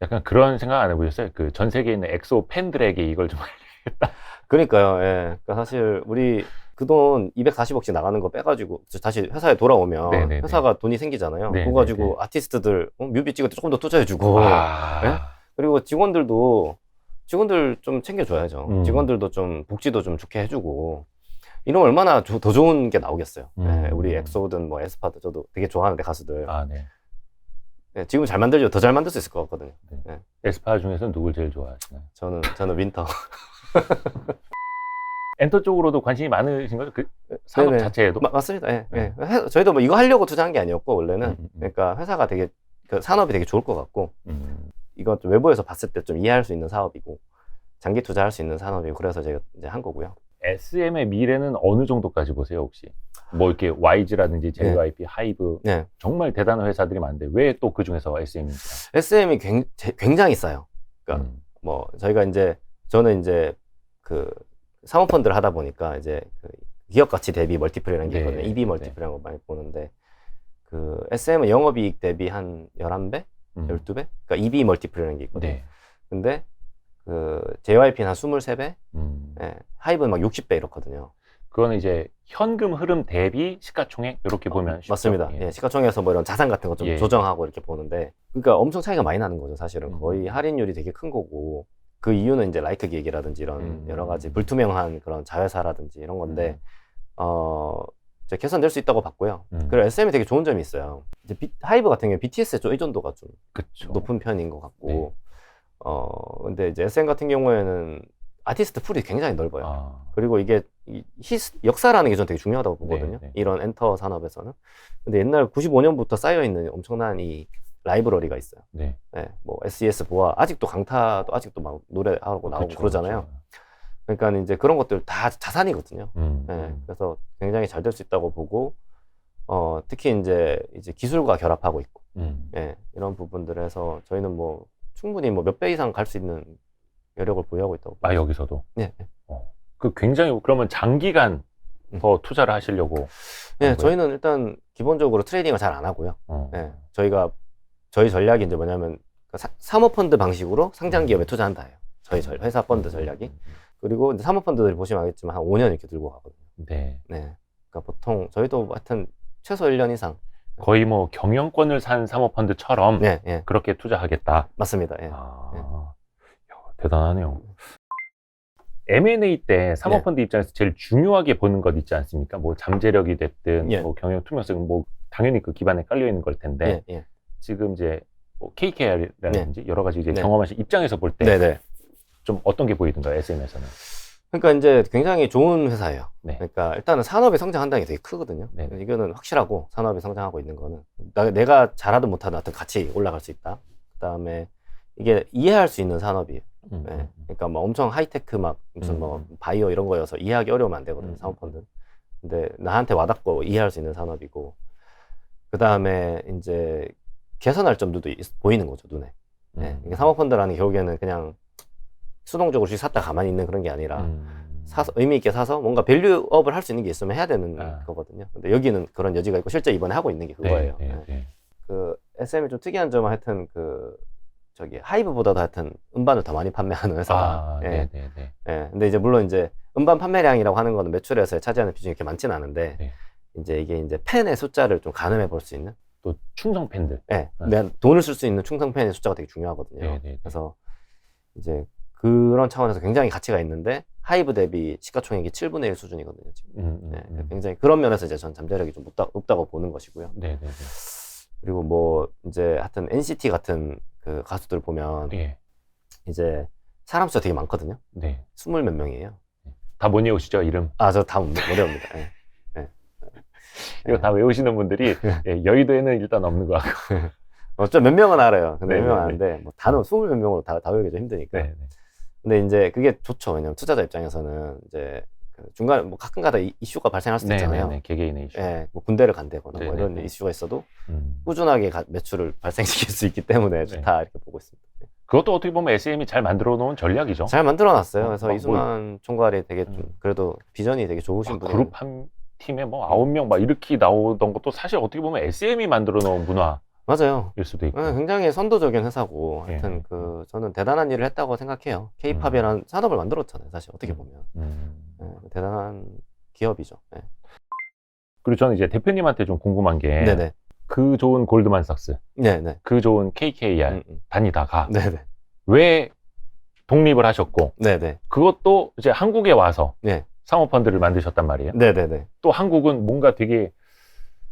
약간 그런 생각 안 해보셨어요? 그 전 세계에 있는 엑소 팬들에게 이걸 좀 알려야겠다. 그러니까요. 그러니까 사실 우리 그 돈 240억씩 나가는 거 빼가지고 다시 회사에 돌아오면 회사가 돈이 생기잖아요. 그거 가지고 아티스트들 뮤비 찍을 때 조금 더 투자해주고 그리고 직원들 좀 챙겨줘야죠. 직원들도 좀 복지도 좀 좋게 해주고 이러면 얼마나 더 좋은 게 나오겠어요. 우리 엑소든 뭐 에스파도 저도 되게 좋아하는데 가수들 지금 잘 만들죠. 더 잘 만들 수 있을 것 같거든요. 에스파 중에서는 누굴 제일 좋아하시나요? 저는 윈터. 엔터 쪽으로도 관심이 많으신 거죠? 그 산업 자체에도? 맞습니다. 저희도 뭐 이거 하려고 투자한 게 아니었고 원래는 그러니까 회사가 되게 그 산업이 되게 좋을 것 같고 이거 좀 외부에서 봤을 때 좀 이해할 수 있는 사업이고 장기 투자할 수 있는 산업이고 그래서 제가 이제 한 거고요. SM의 미래는 어느 정도까지 보세요 혹시? 뭐 이렇게 YG라든지 JYP, 하이브 정말 대단한 회사들이 많은데 왜 또 그 중에서 SM인지? SM이 굉장히 싸요. 그러니까 뭐 저희가 저는 이제 그 사모펀드를 하다 보니까 이제 그 기업 가치 대비 멀티플이라는 게 있거든요. EB 멀티플이라는 거 많이 보는데 그 SM은 영업이익 대비 한 11배? 12배? 그러니까 EB 멀티플이라는 게 있거든요. 근데 그 JYP는 한 23배? 하이브는 막 60배 이렇거든요. 그거는 이제 현금 흐름 대비 시가총액 이렇게 보면 쉽죠? 맞습니다. 예. 예, 시가총액에서 뭐 이런 자산 같은 거 좀 예. 조정하고 이렇게 보는데, 그러니까 엄청 차이가 많이 나는 거죠, 사실은. 거의 할인율이 되게 큰 거고, 그 이유는 이제 라이크 기획이라든지 이런 여러 가지 불투명한 그런 자회사라든지 이런 건데, 이제 개선될 수 있다고 봤고요. 그리고 SM이 되게 좋은 점이 있어요. 이제 하이브 같은 경우에 BTS에 좀 의존도가 좀 그쵸. 높은 편인 것 같고, 네. 근데 이제 SM 같은 경우에는 아티스트 풀이 굉장히 넓어요. 아. 그리고 이게 역사라는 게 저는 되게 중요하다고 보거든요. 네. 이런 엔터 산업에서는. 근데 옛날 95년부터 쌓여있는 엄청난 이 라이브러리가 있어요. 네. 네, 뭐 SES 보아, 아직도 강타도 아직도 막 노래하고 나오고 그쵸, 그러잖아요. 그쵸. 그러니까 이제 그런 것들 다 자산이거든요. 네, 그래서 굉장히 잘 될 수 있다고 보고, 특히 이제 기술과 결합하고 있고, 네, 이런 부분들에서 저희는 뭐 충분히 뭐 몇 배 이상 갈 수 있는 여력을 보유하고 있다고. 아, 여기서도? 네. 그 굉장히, 그러면 장기간 더 투자를 하시려고? 네, 저희는 일단 기본적으로 트레이딩을 잘 안 하고요. 네, 저희 전략이 이제 뭐냐면, 사모펀드 방식으로 상장 기업에 투자한다예요. 저희 회사 펀드 전략이. 그리고 이제 사모펀드들이 보시면 알겠지만 한 5년 이렇게 들고 가거든요. 네. 네. 그러니까 보통 저희도 하여튼 최소 1년 이상. 거의 뭐 경영권을 산 사모펀드처럼 네, 예. 그렇게 투자하겠다. 맞습니다. 예. 아, 예. 야, 대단하네요. M&A 때 사모펀드 입장에서 제일 중요하게 보는 것 있지 않습니까? 뭐 잠재력이 됐든, 예. 뭐 경영 투명성, 뭐 당연히 그 기반에 깔려 있는 걸 텐데, 예. 지금 이제 뭐 KKR이라든지 여러 가지 이제 네. 경험하신 입장에서 볼 때 네네. 좀 어떤 게 보이던가요, SM에서는? 그러니까 이제 굉장히 좋은 회사예요. 네. 그러니까 일단은 산업이 성장한다는 게 되게 크거든요. 네. 이거는 확실하고, 산업이 성장하고 있는 거는 내가 잘하든 못하든 하여튼 같이 올라갈 수 있다. 그다음에 이게 이해할 수 있는 산업이에요. 네. 그러니까 뭐 엄청 하이테크 막 무슨 뭐 바이오 이런 거여서 이해하기 어려우면 안 되거든요, 사모펀드는. 근데 나한테 와닿고 이해할 수 있는 산업이고, 그다음에 이제 개선할 점들도 보이는 거죠, 눈에. 네. 이게 사모펀드라는 게 결국에는 그냥 수동적으로 주식 샀다 가만히 있는 그런 게 아니라, 사서 의미 있게 사서 뭔가 밸류업을 할 수 있는 게 있으면 해야 되는 거거든요. 근데 여기는 그런 여지가 있고, 실제 이번에 하고 있는 게 그거예요. 네. 그 SM이 좀 특이한 점은 하여튼 하이브보다도 하여튼 음반을 더 많이 판매하는 회사다. 예. 예. 근데 이제 물론 이제 음반 판매량이라고 하는 거는 매출에서 차지하는 비중이 이렇게 많지는 않은데, 이제 이게 이제 팬의 숫자를 좀 가늠해 볼 수 있는. 또 충성 팬들. 예. 내가 돈을 쓸 수 있는 충성 팬의 숫자가 되게 중요하거든요. 그래서 이제 그런 차원에서 굉장히 가치가 있는데, 하이브 대비 시가총액이 7분의 1 수준이거든요, 지금. 네, 굉장히 그런 면에서 이제 전 잠재력이 좀 높다고 보는 것이고요. 그리고 뭐 이제 하여튼 NCT 같은 그 가수들 보면 이제 사람 수가 되게 많거든요. 20 몇 명이에요. 다 못 외우시죠, 이름? 아, 저 다 못 외웁니다. 예. 이거 다 외우시는 분들이 여의도에는 일단 없는 것 같고. 좀 몇 명은 알아요. 근데 몇 명은 아는데, 뭐 단어 20 몇 명으로 다 외우기 좀 힘드니까. 근데 이제 그게 좋죠. 왜냐면 투자자 입장에서는 이제 중간에 뭐 가끔가다 이슈가 발생할 수도 있잖아요. 개개인의 이슈. 예, 뭐 군대를 간다거나 뭐 이런 이슈가 있어도 꾸준하게 매출을 발생시킬 수 있기 때문에 좋다 이렇게 보고 있습니다. 그것도 어떻게 보면 SM이 잘 만들어 놓은 전략이죠. 잘 만들어 놨어요. 그래서 이수만 총괄이 되게 좀 그래도 비전이 되게 좋으신 분이에요. 그룹 한 팀에 뭐 9명 막 이렇게 나오던 것도 사실 어떻게 보면 SM이 만들어 놓은 문화. 맞아요. 일 수도 있고. 네, 굉장히 선도적인 회사고, 하여튼 저는 대단한 일을 했다고 생각해요. K-팝이라는 산업을 만들었잖아요, 사실 어떻게 보면. 대단한 기업이죠. 네. 그리고 저는 이제 대표님한테 좀 궁금한 게, 그 좋은 골드만삭스, 그 좋은 KKR 다니다가 왜 독립을 하셨고, 그것도 이제 한국에 와서 사모펀드를 만드셨단 말이에요. 또 한국은 뭔가 되게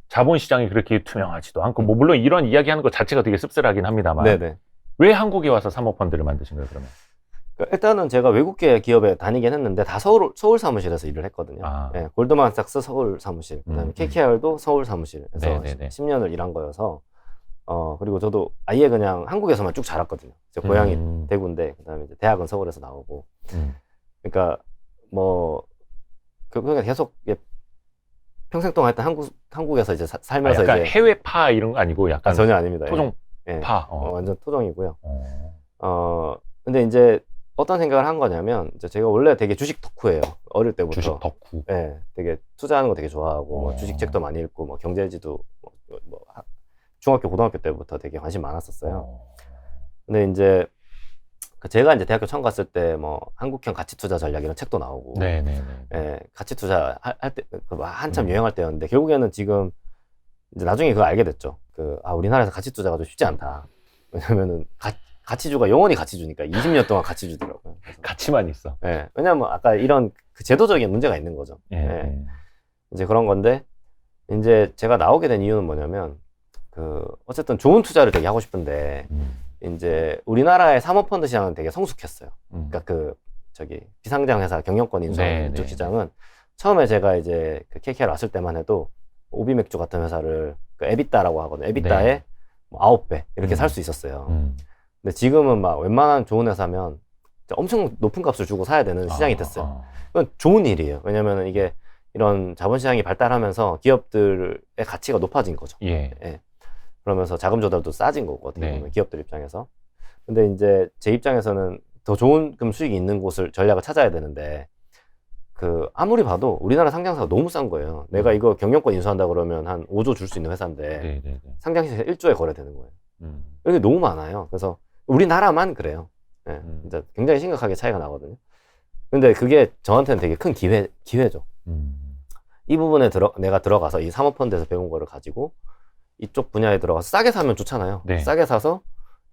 자본시장이 그렇게 투명하지도 않고, 뭐 물론 이런 이야기하는 것 자체가 되게 씁쓸하긴 합니다만, 왜 한국에 와서 사모펀드를 만드신 거예요, 그러면? 일단은 제가 외국계 기업에 다니긴 했는데 다 서울 사무실에서 일을 했거든요. 골드만삭스 서울 사무실, 그다음에 KKR도 서울 사무실에서 10년을 일한 거여서, 그리고 저도 아예 그냥 한국에서만 쭉 자랐거든요. 제 고향이 대구인데, 그다음에 이제 대학은 서울에서 나오고, 그러니까 뭐 그러니까 계속 평생 동안 일단 한국에서 이제 살면서 약간 이제 해외파 이런 거 아니고 약간 전혀 아닙니다. 토종파. 완전 토종이고요. 근데 이제 어떤 생각을 한 거냐면, 이제 제가 원래 되게 주식 덕후예요. 어릴 때부터. 주식 덕후. 되게 투자하는 거 되게 좋아하고, 뭐 주식책도 많이 읽고, 뭐 경제지도 뭐 중학교, 고등학교 때부터 되게 관심 많았었어요. 근데 이제 제가 이제 대학교 처음 갔을 때 뭐 한국형 가치 투자 전략 이런 책도 나오고, 네네네. 예, 가치 투자 할 때 한참 유행할 때였는데 결국에는 지금 이제 나중에 그거 알게 됐죠. 우리나라에서 가치 투자가 좀 쉽지 않다. 왜냐면은 가치주가 영원히 가치주니까 20년 동안 가치주더라고요. 그래서, 가치만 있어. 예, 왜냐면 아까 이런 그 제도적인 문제가 있는 거죠. 예. 예, 이제 그런 건데 이제 제가 나오게 된 이유는 뭐냐면 어쨌든 좋은 투자를 되게 하고 싶은데 이제 우리나라의 사모펀드 시장은 되게 성숙했어요. 그러니까 비상장 회사 경영권 인수하는 이쪽 시장은 처음에 제가 이제 KKR 왔을 때만 해도 오비맥주 같은 회사를 에비따라고 하거든요. 에비따에 뭐 9배 이렇게 살 수 있었어요. 근데 지금은 막 웬만한 좋은 회사면 엄청 높은 값을 주고 사야 되는 시장이 됐어요. 그건 좋은 일이에요. 왜냐면은 이게 이런 자본시장이 발달하면서 기업들의 가치가 높아진 거죠. 예. 예. 그러면서 자금 조달도 싸진 거고, 어떻게 보면 기업들 입장에서. 근데 이제 제 입장에서는 더 좋은 수익이 있는 곳을 전략을 찾아야 되는데, 아무리 봐도 우리나라 상장사가 너무 싼 거예요. 내가 이거 경영권 인수한다 그러면 한 5조 줄 수 있는 회사인데, 상장시에서 1조에 거래되는 거예요. 이게 너무 많아요. 그래서 우리나라만 그래요. 예. 진짜 굉장히 심각하게 차이가 나거든요. 근데 그게 저한테는 되게 큰 기회죠. 이 부분에 내가 들어가서 이 사모펀드에서 배운 거를 가지고 이쪽 분야에 들어가서 싸게 사면 좋잖아요. 네. 싸게 사서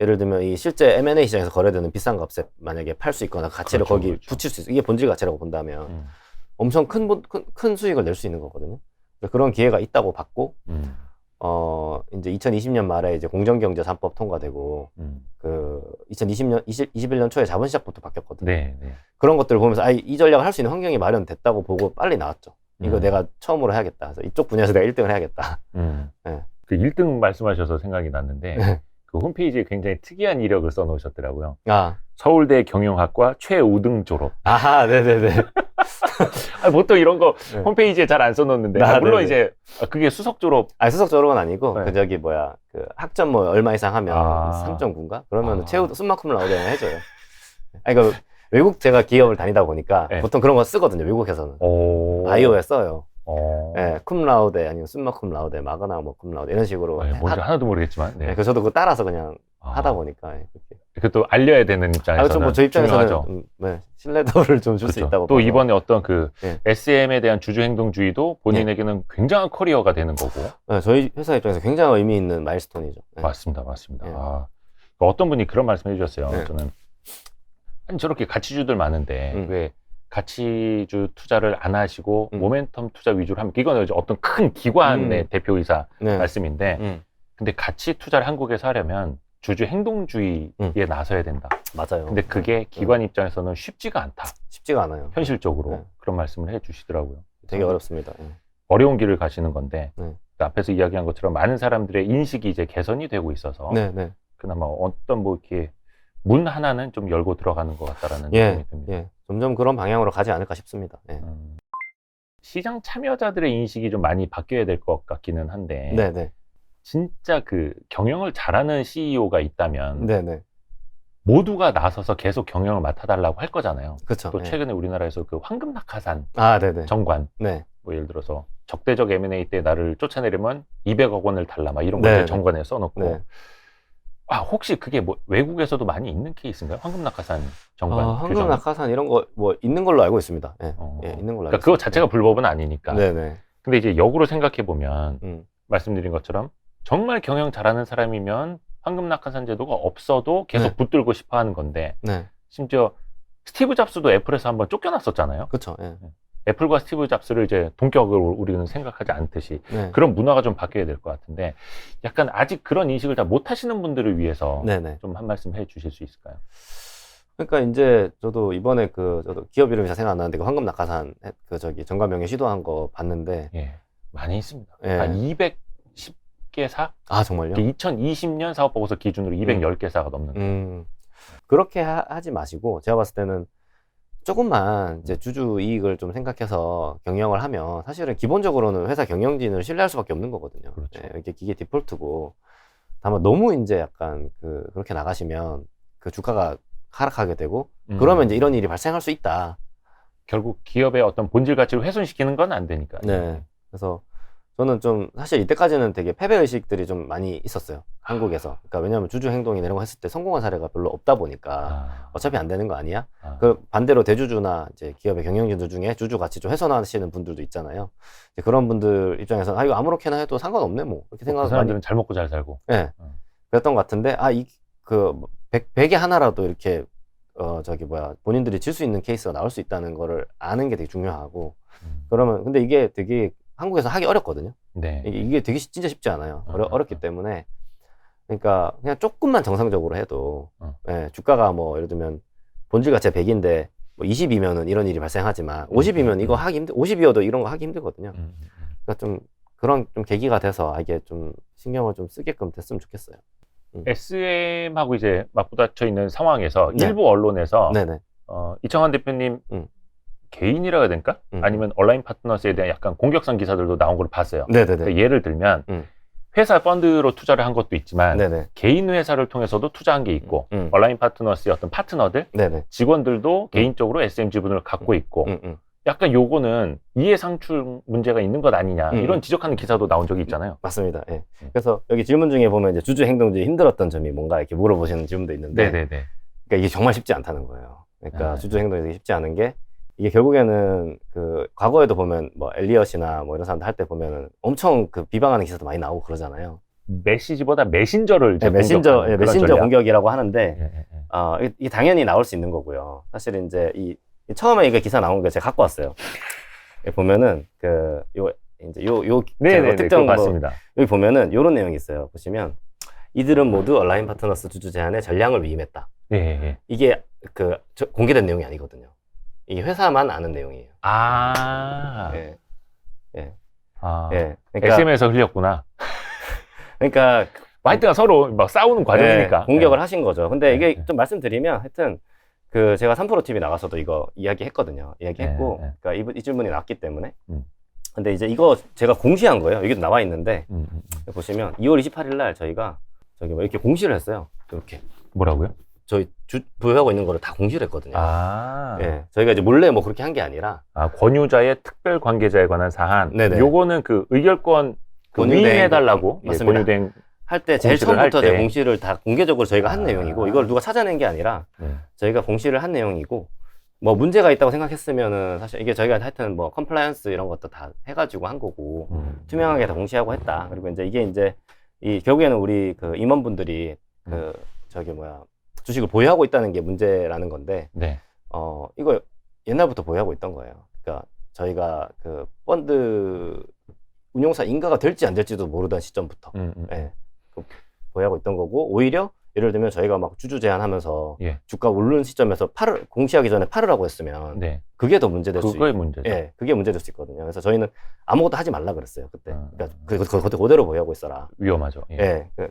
예를 들면 이 실제 M&A 시장에서 거래되는 비싼 값에 만약에 팔 수 있거나 가치를 거기 붙일 수 있어. 이게 본질 가치라고 본다면 엄청 큰 수익을 낼 수 있는 거거든요. 그런 기회가 있다고 봤고, 이제 2020년 말에 이제 공정경제 3법 통과되고, 21년 초에 자본시작부터 바뀌었거든요. 네. 그런 것들을 보면서 이 전략을 할 수 있는 환경이 마련됐다고 보고 빨리 나왔죠. 이거 내가 처음으로 해야겠다. 그래서 이쪽 분야에서 내가 1등을 해야겠다. 네. 그 1등 말씀하셔서 생각이 났는데, 그 홈페이지에 굉장히 특이한 이력을 써놓으셨더라고요. 서울대 경영학과 최우등 졸업. 아하, 네네네. 보통 이런 거 홈페이지에 잘 안 써놓는데, 물론 네네. 이제 그게 수석 졸업. 수석 졸업은 아니고, 네. 학점 뭐 얼마 이상 하면 3.9인가? 그러면 숨만큼 라우드 해줘요. 외국 제가 기업을 다니다 보니까 보통 그런 거 쓰거든요, 외국에서는. 바이오에 써요. 네, 쿰라우데 아니면 숨마쿰라우데 마그나 뭐 쿰라우데 이런 식으로. 뭔지 하나도 모르겠지만. 네. 그래서 저도 그거 따라서 그냥 하다 보니까. 그것도 알려야 되는 입장에서는 저 입장에서는 신뢰도를 좀 줄 수 있다고. 또 이번에 어떤 SM에 대한 주주행동주의도 본인에게는 굉장한 커리어가 되는 거고. 네, 저희 회사 입장에서 굉장히 의미 있는 마일스톤이죠. 네. 맞습니다. 어떤 분이 그런 말씀해 주셨어요. 저는 저렇게 가치주들 많은데 왜 가치주 투자를 안 하시고 모멘텀 투자 위주로 하면, 이거는 어떤 큰 기관의 대표이사 말씀인데, 근데 가치 투자를 한국에서 하려면 주주 행동주의에 나서야 된다. 맞아요. 근데 그게 기관 입장에서는 쉽지가 않다. 쉽지가 않아요. 현실적으로 그런 말씀을 해주시더라고요. 되게 어렵습니다. 어려운 길을 가시는 건데, 앞에서 이야기한 것처럼 많은 사람들의 인식이 이제 개선이 되고 있어서 그나마 어떤 이렇게 문 하나는 좀 열고 들어가는 것 같다라는 느낌이 듭니다. 점점 그런 방향으로 가지 않을까 싶습니다. 시장 참여자들의 인식이 좀 많이 바뀌어야 될 것 같기는 한데, 진짜 경영을 잘하는 CEO가 있다면 모두가 나서서 계속 경영을 맡아달라고 할 거잖아요. 그쵸. 또 최근에 우리나라에서 황금낙하산 정관, 뭐 예를 들어서 적대적 M&A 때 나를 쫓아내려면 200억 원을 달라, 막 이런 것들 정관에 써놓고. 혹시 그게 외국에서도 많이 있는 케이스인가요? 황금낙하산 정관. 황금낙하산 이런 거 있는 걸로 알고 있습니다. 있는 걸로 알고 그거 자체가 불법은 아니니까. 네네. 근데 이제 역으로 생각해 보면 말씀드린 것처럼 정말 경영 잘하는 사람이면 황금낙하산 제도가 없어도 계속 붙들고 싶어 하는 건데, 심지어 스티브 잡스도 애플에서 한번 쫓겨났었잖아요. 그렇죠. 애플과 스티브 잡스를 이제 동격으로 우리는 생각하지 않듯이 그런 문화가 좀 바뀌어야 될 것 같은데, 약간 아직 그런 인식을 다 못 하시는 분들을 위해서 좀 한 말씀 해 주실 수 있을까요? 그러니까 이제 저도 이번에 저도 기업 이름이 잘 생각 안 나는데 황금낙하산 정관명예 시도한 거 봤는데 많이 있습니다. 210개사? 정말요? 2020년 사업보고서 기준으로 210개사가 넘는 거예요. 그렇게 하지 마시고, 제가 봤을 때는 조금만 이제 주주 이익을 좀 생각해서 경영을 하면 사실은 기본적으로는 회사 경영진을 신뢰할 수밖에 없는 거거든요. 그렇죠. 이게 디폴트고, 다만 너무 이제 약간 그렇게 나가시면 주가가 하락하게 되고, 그러면 이제 이런 일이 발생할 수 있다. 결국 기업의 어떤 본질 가치를 훼손시키는 건 안 되니까. 그래서 저는 좀 사실 이때까지는 되게 패배 의식들이 좀 많이 있었어요. 한국에서. 그러니까 왜냐하면 주주 행동이나 이런 거 했을 때 성공한 사례가 별로 없다 보니까 어차피 안 되는 거 아니야? 그 반대로 대주주나 이제 기업의 경영진들 중에 주주 가치 좀 훼손하시는 분들도 있잖아요. 이제 그런 분들 입장에서 이거 아무렇게나 해도 상관없네 뭐 이렇게 생각하고 그 사람들은 잘 먹고 잘 살고. 네. 그랬던 것 같은데 그 100에 하나라도 이렇게 본인들이 질 수 있는 케이스가 나올 수 있다는 거를 아는 게 되게 중요하고 그러면 근데 이게 되게 한국에서 하기 어렵거든요. 네. 이게 되게 진짜 쉽지 않아요. 어렵기 때문에 그러니까 그냥 조금만 정상적으로 해도 예, 주가가 뭐 예를 들면 본질 가치가 100인데 뭐 20이면은 이런 일이 발생하지만 50이면 이거 하기 50이어도 이런 거 하기 힘들거든요. 그러니까 좀 그런 좀 계기가 돼서 이게 좀 신경을 좀 쓰게끔 됐으면 좋겠어요. SM하고 이제 맞부딪혀 있는 상황에서 네. 일부 언론에서 네네. 이창환 대표님 개인이라 해야 될까? 아니면 온라인 파트너스에 대한 약간 공격성 기사들도 나온 걸 봤어요. 네네네. 그러니까 예를 들면 회사 펀드로 투자를 한 것도 있지만 네네. 개인 회사를 통해서도 투자한 게 있고 온라인 파트너스의 어떤 파트너들, 네네. 직원들도 개인적으로 SM 지분을 갖고 있고 약간 요거는 이해상충 문제가 있는 것 아니냐 이런 지적하는 기사도 나온 적이 있잖아요. 맞습니다. 예. 그래서 여기 질문 중에 보면 이제 주주 행동 중에 힘들었던 점이 뭔가 이렇게 물어보시는 질문도 있는데 네네네. 그러니까 이게 정말 쉽지 않다는 거예요. 그러니까 주주 행동이 되게 쉽지 않은 게 이게 결국에는 그 과거에도 보면 뭐 엘리엇이나 뭐 이런 사람들 할 때 보면은 엄청 그 비방하는 기사도 많이 나오고 그러잖아요. 메시지보다 메신저를 이제 메신저 공격이라고 하는데 예. 이게 당연히 나올 수 있는 거고요. 사실 이제 처음에 이거 기사 나온 거 제가 갖고 왔어요. 보면은 요 특정 맞습니다. 여기 보면은 요런 내용이 있어요. 보시면 이들은 모두 온라인 파트너스 주주 제안의 전량을 위임했다. 예. 이게 공개된 내용이 아니거든요. 이게 회사만 아는 내용이에요. 예. 예. 그러니까 SM에서 흘렸구나. 그러니까 하여튼 서로 막 싸우는 과정이니까 공격을 하신 거죠. 근데 이게 좀 말씀드리면 하여튼 제가 3프로 TV 나가서도 이거 이야기했거든요. 이야기했고 그러니까 이 질문이 나왔기 때문에 근데 이제 이거 제가 공시한 거예요. 여기도 나와 있는데 보시면 2월 28일 날 저희가 뭐 이렇게 공시를 했어요. 이렇게 뭐라고요? 저희 보유하고 있는 거를 다 공시를 했거든요. 예, 저희가 이제 몰래 뭐 그렇게 한 게 아니라 권유자의 특별 관계자에 관한 사안. 네네. 요거는 그 의결권 위임해달라고 권유된 할 때 제일 처음부터 공시를 다 공개적으로 저희가 한 내용이고 이걸 누가 찾아낸 게 아니라 저희가 공시를 한 내용이고 뭐 문제가 있다고 생각했으면은 사실 이게 저희가 하여튼 뭐 컴플라이언스 이런 것도 다 해가지고 한 거고 투명하게 다 공시하고 했다. 그리고 이제 이게 결국에는 우리 그 임원분들이 주식을 보유하고 있다는 게 문제라는 건데 이거 옛날부터 보유하고 있던 거예요. 그러니까 저희가 그 펀드 운용사 인가가 될지 안 될지도 모르던 시점부터 보유하고 있던 거고 오히려 예를 들면 저희가 막 주주 제안하면서 주가 오르는 시점에서 공시하기 전에 팔으라고 했으면 그게 더 문제될 수 있어요. 문제죠. 그게 문제될 수 있거든요. 그래서 저희는 아무것도 하지 말라 그랬어요 그때. 그러니까 그대로 보유하고 있어라. 위험하죠.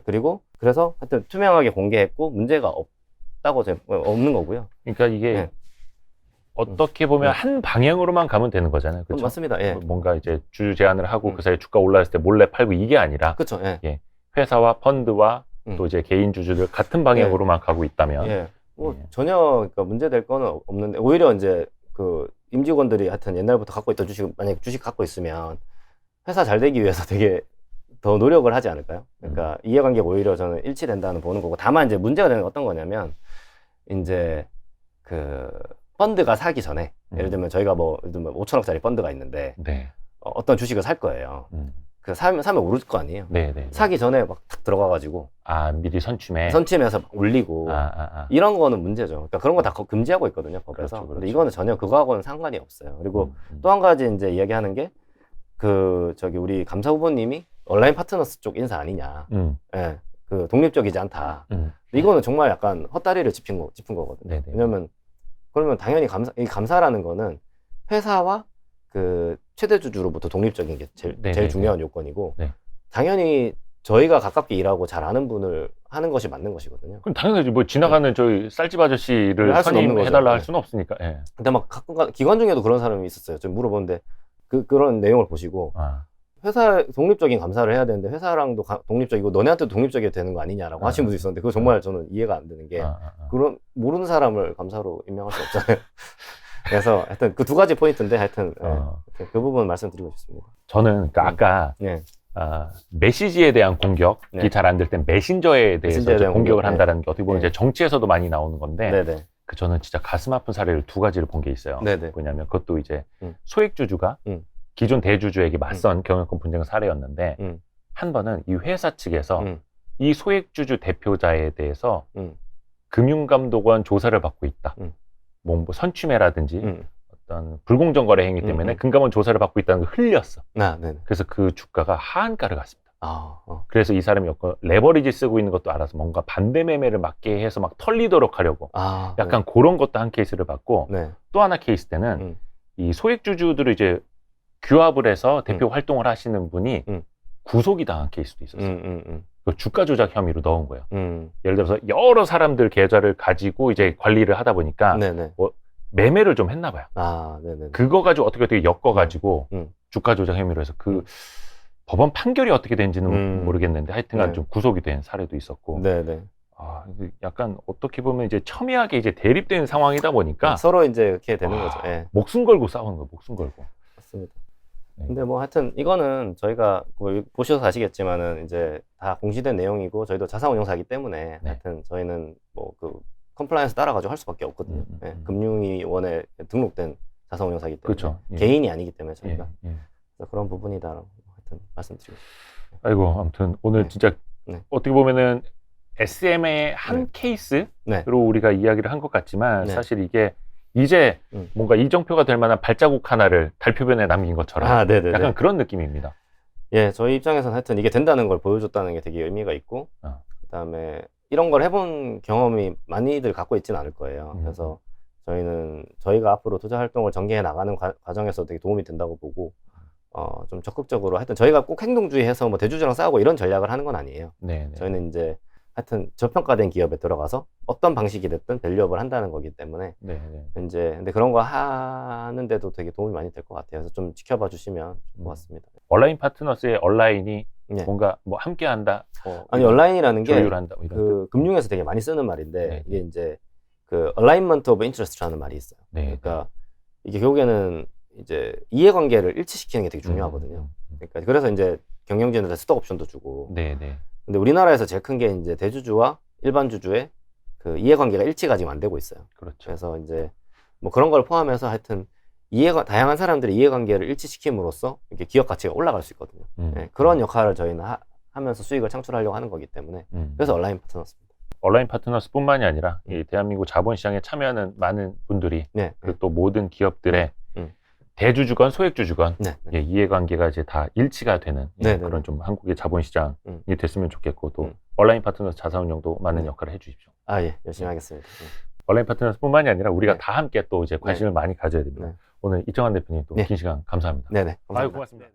그리고 그래서 하여튼 투명하게 공개했고 문제가 없다고 없는 거고요. 그러니까 이게 어떻게 보면 한 방향으로만 가면 되는 거잖아요. 그렇죠? 맞습니다. 뭔가 이제 주주 제안을 하고 그 사이에 주가 올라왔을 때 몰래 팔고 이게 아니라 그렇죠. 회사와 펀드와 또 이제 개인 주주들 같은 방향으로만 가고 있다면 전혀 그러니까 문제될 거는 없는데 오히려 이제 그 임직원들이 하여튼 옛날부터 갖고 있던 만약에 주식 갖고 있으면 회사 잘 되기 위해서 되게 더 노력을 하지 않을까요? 그러니까 이해관계가 오히려 저는 일치된다는 보는 거고 다만 이제 문제가 되는 건 어떤 거냐면 이제 그 펀드가 사기 전에 예를 들면 저희가 뭐 예를 들면 5천억짜리 펀드가 있는데 어떤 주식을 살 거예요. 사면 오를 거 아니에요. 사기 전에 막 탁 들어가가지고 미리 선침해서 막 올리고 이런 거는 문제죠. 그러니까 그런 거 다 금지하고 있거든요 법에서. 그렇죠. 근데 이거는 전혀 그거하고는 상관이 없어요. 그리고 또 한 가지 이제 이야기하는 게 우리 감사 후보님이 온라인 파트너스 쪽 인사 아니냐. 그 독립적이지 않다. 이거는 정말 약간 헛다리를 짚은 거거든요. 왜냐면 그러면 당연히 이 감사라는 거는 회사와 그 최대 주주로부터 독립적인 게 제일 중요한 요건이고 당연히 저희가 가깝게 일하고 잘 아는 분을 하는 것이 맞는 것이거든요. 그럼 당연하지. 뭐 지나가는 저희 쌀집 아저씨를 선임해달라 할 수는 없으니까. 근데 막 가끔 기관 중에도 그런 사람이 있었어요. 좀 물어보는데 그런 내용을 보시고 회사 독립적인 감사를 해야 되는데 회사랑도 독립적이고 너네한테도 독립적이어야 되는 거 아니냐라고 하신 분도 있었는데 그거 정말 저는 이해가 안 되는 게 그런 모르는 사람을 감사로 임명할 수 없잖아요. 그래서 하여튼 그 두 가지 포인트인데 하여튼 그 부분 말씀드리고 싶습니다. 저는 그러니까 아까 네. 메시지에 대한 공격이 네. 잘 안 될 땐 메신저에 대해서 메신저에 대한 공격을 공격. 한다는 게 어떻게 보면 네. 이제 정치에서도 많이 나오는 건데 네네. 저는 진짜 가슴 아픈 사례를 두 가지를 본 게 있어요. 네네. 뭐냐면 그것도 이제 음. 소액주주가 기존 대주주에게 맞선 경영권 분쟁 사례였는데 한 번은 이 회사 측에서 이 소액주주 대표자에 대해서 금융감독원 조사를 받고 있다. 뭐 선취매라든지 어떤 불공정 거래 행위 때문에 금감원 조사를 받고 있다는 걸 흘렸어. 네네. 그래서 그 주가가 하한가를 갔습니다. 아, 그래서 이 사람이 레버리지 쓰고 있는 것도 알아서 뭔가 반대 매매를 막게 해서 막 털리도록 하려고 약간 그런 것도 한 케이스를 받고 네. 또 하나 케이스 때는 이 소액주주들을 이제 규합을 해서 대표 활동을 하시는 분이 구속이 당한 케이스도 있었어요. 그 주가 조작 혐의로 넣은 거예요. 예를 들어서 여러 사람들 계좌를 가지고 이제 관리를 하다 보니까 뭐 매매를 좀 했나 봐요. 네네. 그거 가지고 어떻게 엮어가지고 주가 조작 혐의로 해서 그 법원 판결이 어떻게 된지는 모르겠는데 하여튼간 네. 좀 구속이 된 사례도 있었고. 네네. 약간 어떻게 보면 이제 첨예하게 이제 대립되는 상황이다 보니까 서로 이제 이렇게 되는 거죠. 예. 목숨 걸고 싸우는 거, 목숨 걸고. 맞습니다. 근데 뭐 하여튼 이거는 저희가 보셔서 아시겠지만은 이제 다 공시된 내용이고 저희도 자산운용사이기 때문에 하여튼 저희는 뭐 그 컴플라이언스 따라가지고 할 수밖에 없거든요. 예. 금융위원회에 등록된 자산운용사이기 때문에 그렇죠. 개인이 아니기 때문에 저희가 예. 그래서 그런 부분이다라고 하여튼 말씀드리고 싶습니다. 아이고 아무튼 오늘 진짜 어떻게 보면은 SM의 한 케이스로 우리가 이야기를 한 것 같지만 사실 이게 이제 뭔가 이정표가 될 만한 발자국 하나를 달표변에 남긴 것처럼 약간 그런 느낌입니다. 예, 저희 입장에서는 하여튼 이게 된다는 걸 보여줬다는 게 되게 의미가 있고 그다음에 이런 걸 해본 경험이 많이들 갖고 있지는 않을 거예요. 그래서 저희가 앞으로 투자 활동을 전개해 나가는 과정에서 되게 도움이 된다고 보고 좀 적극적으로 하여튼 저희가 꼭 행동주의해서 뭐 대주주랑 싸우고 이런 전략을 하는 건 아니에요. 저희는 이제 하여튼 저평가된 기업에 들어가서 어떤 방식이 됐든 밸류업을 한다는 거기 때문에 이제 근데 그런 거 하는데도 되게 도움이 많이 될 것 같아요. 그래서 좀 지켜봐 주시면 고맙습니다. 온라인 파트너스의 온라인이 뭔가 뭐 함께 한다. 아니 온라인이라는 게 조율한다. 그 금융에서 되게 많이 쓰는 말인데 이게 이제 그 alignment of interest라는 말이 있어요. 그러니까 이게 결국에는 이제 이해관계를 일치시키는 게 되게 중요하거든요. 그러니까 그래서 이제 경영진한테 스톡 옵션도 주고. 근데 우리나라에서 제일 큰 게 이제 대주주와 일반 주주의 그 이해관계가 일치가 지금 안 되고 있어요. 그래서 이제 뭐 그런 걸 포함해서 하여튼 다양한 사람들의 이해관계를 일치시킴으로써 이렇게 기업 가치가 올라갈 수 있거든요. 그런 역할을 저희는 하면서 수익을 창출하려고 하는 거기 때문에 그래서 온라인 파트너스입니다. 온라인 파트너스뿐만이 아니라 이 대한민국 자본시장에 참여하는 많은 분들이 그리고 또 모든 기업들의 대주주건 소액주주건 이해관계가 이제 다 일치가 되는 그런 좀 한국의 자본시장이 됐으면 좋겠고 또 온라인 파트너스 자산운용도 많은 역할을 해주십시오. 예, 열심히 하겠습니다. 온라인 파트너스뿐만이 아니라 우리가 다 함께 또 이제 관심을 많이 가져야 됩니다. 오늘 이정환 대표님 또 긴 시간 감사합니다. 감사합니다. 아유, 고맙습니다.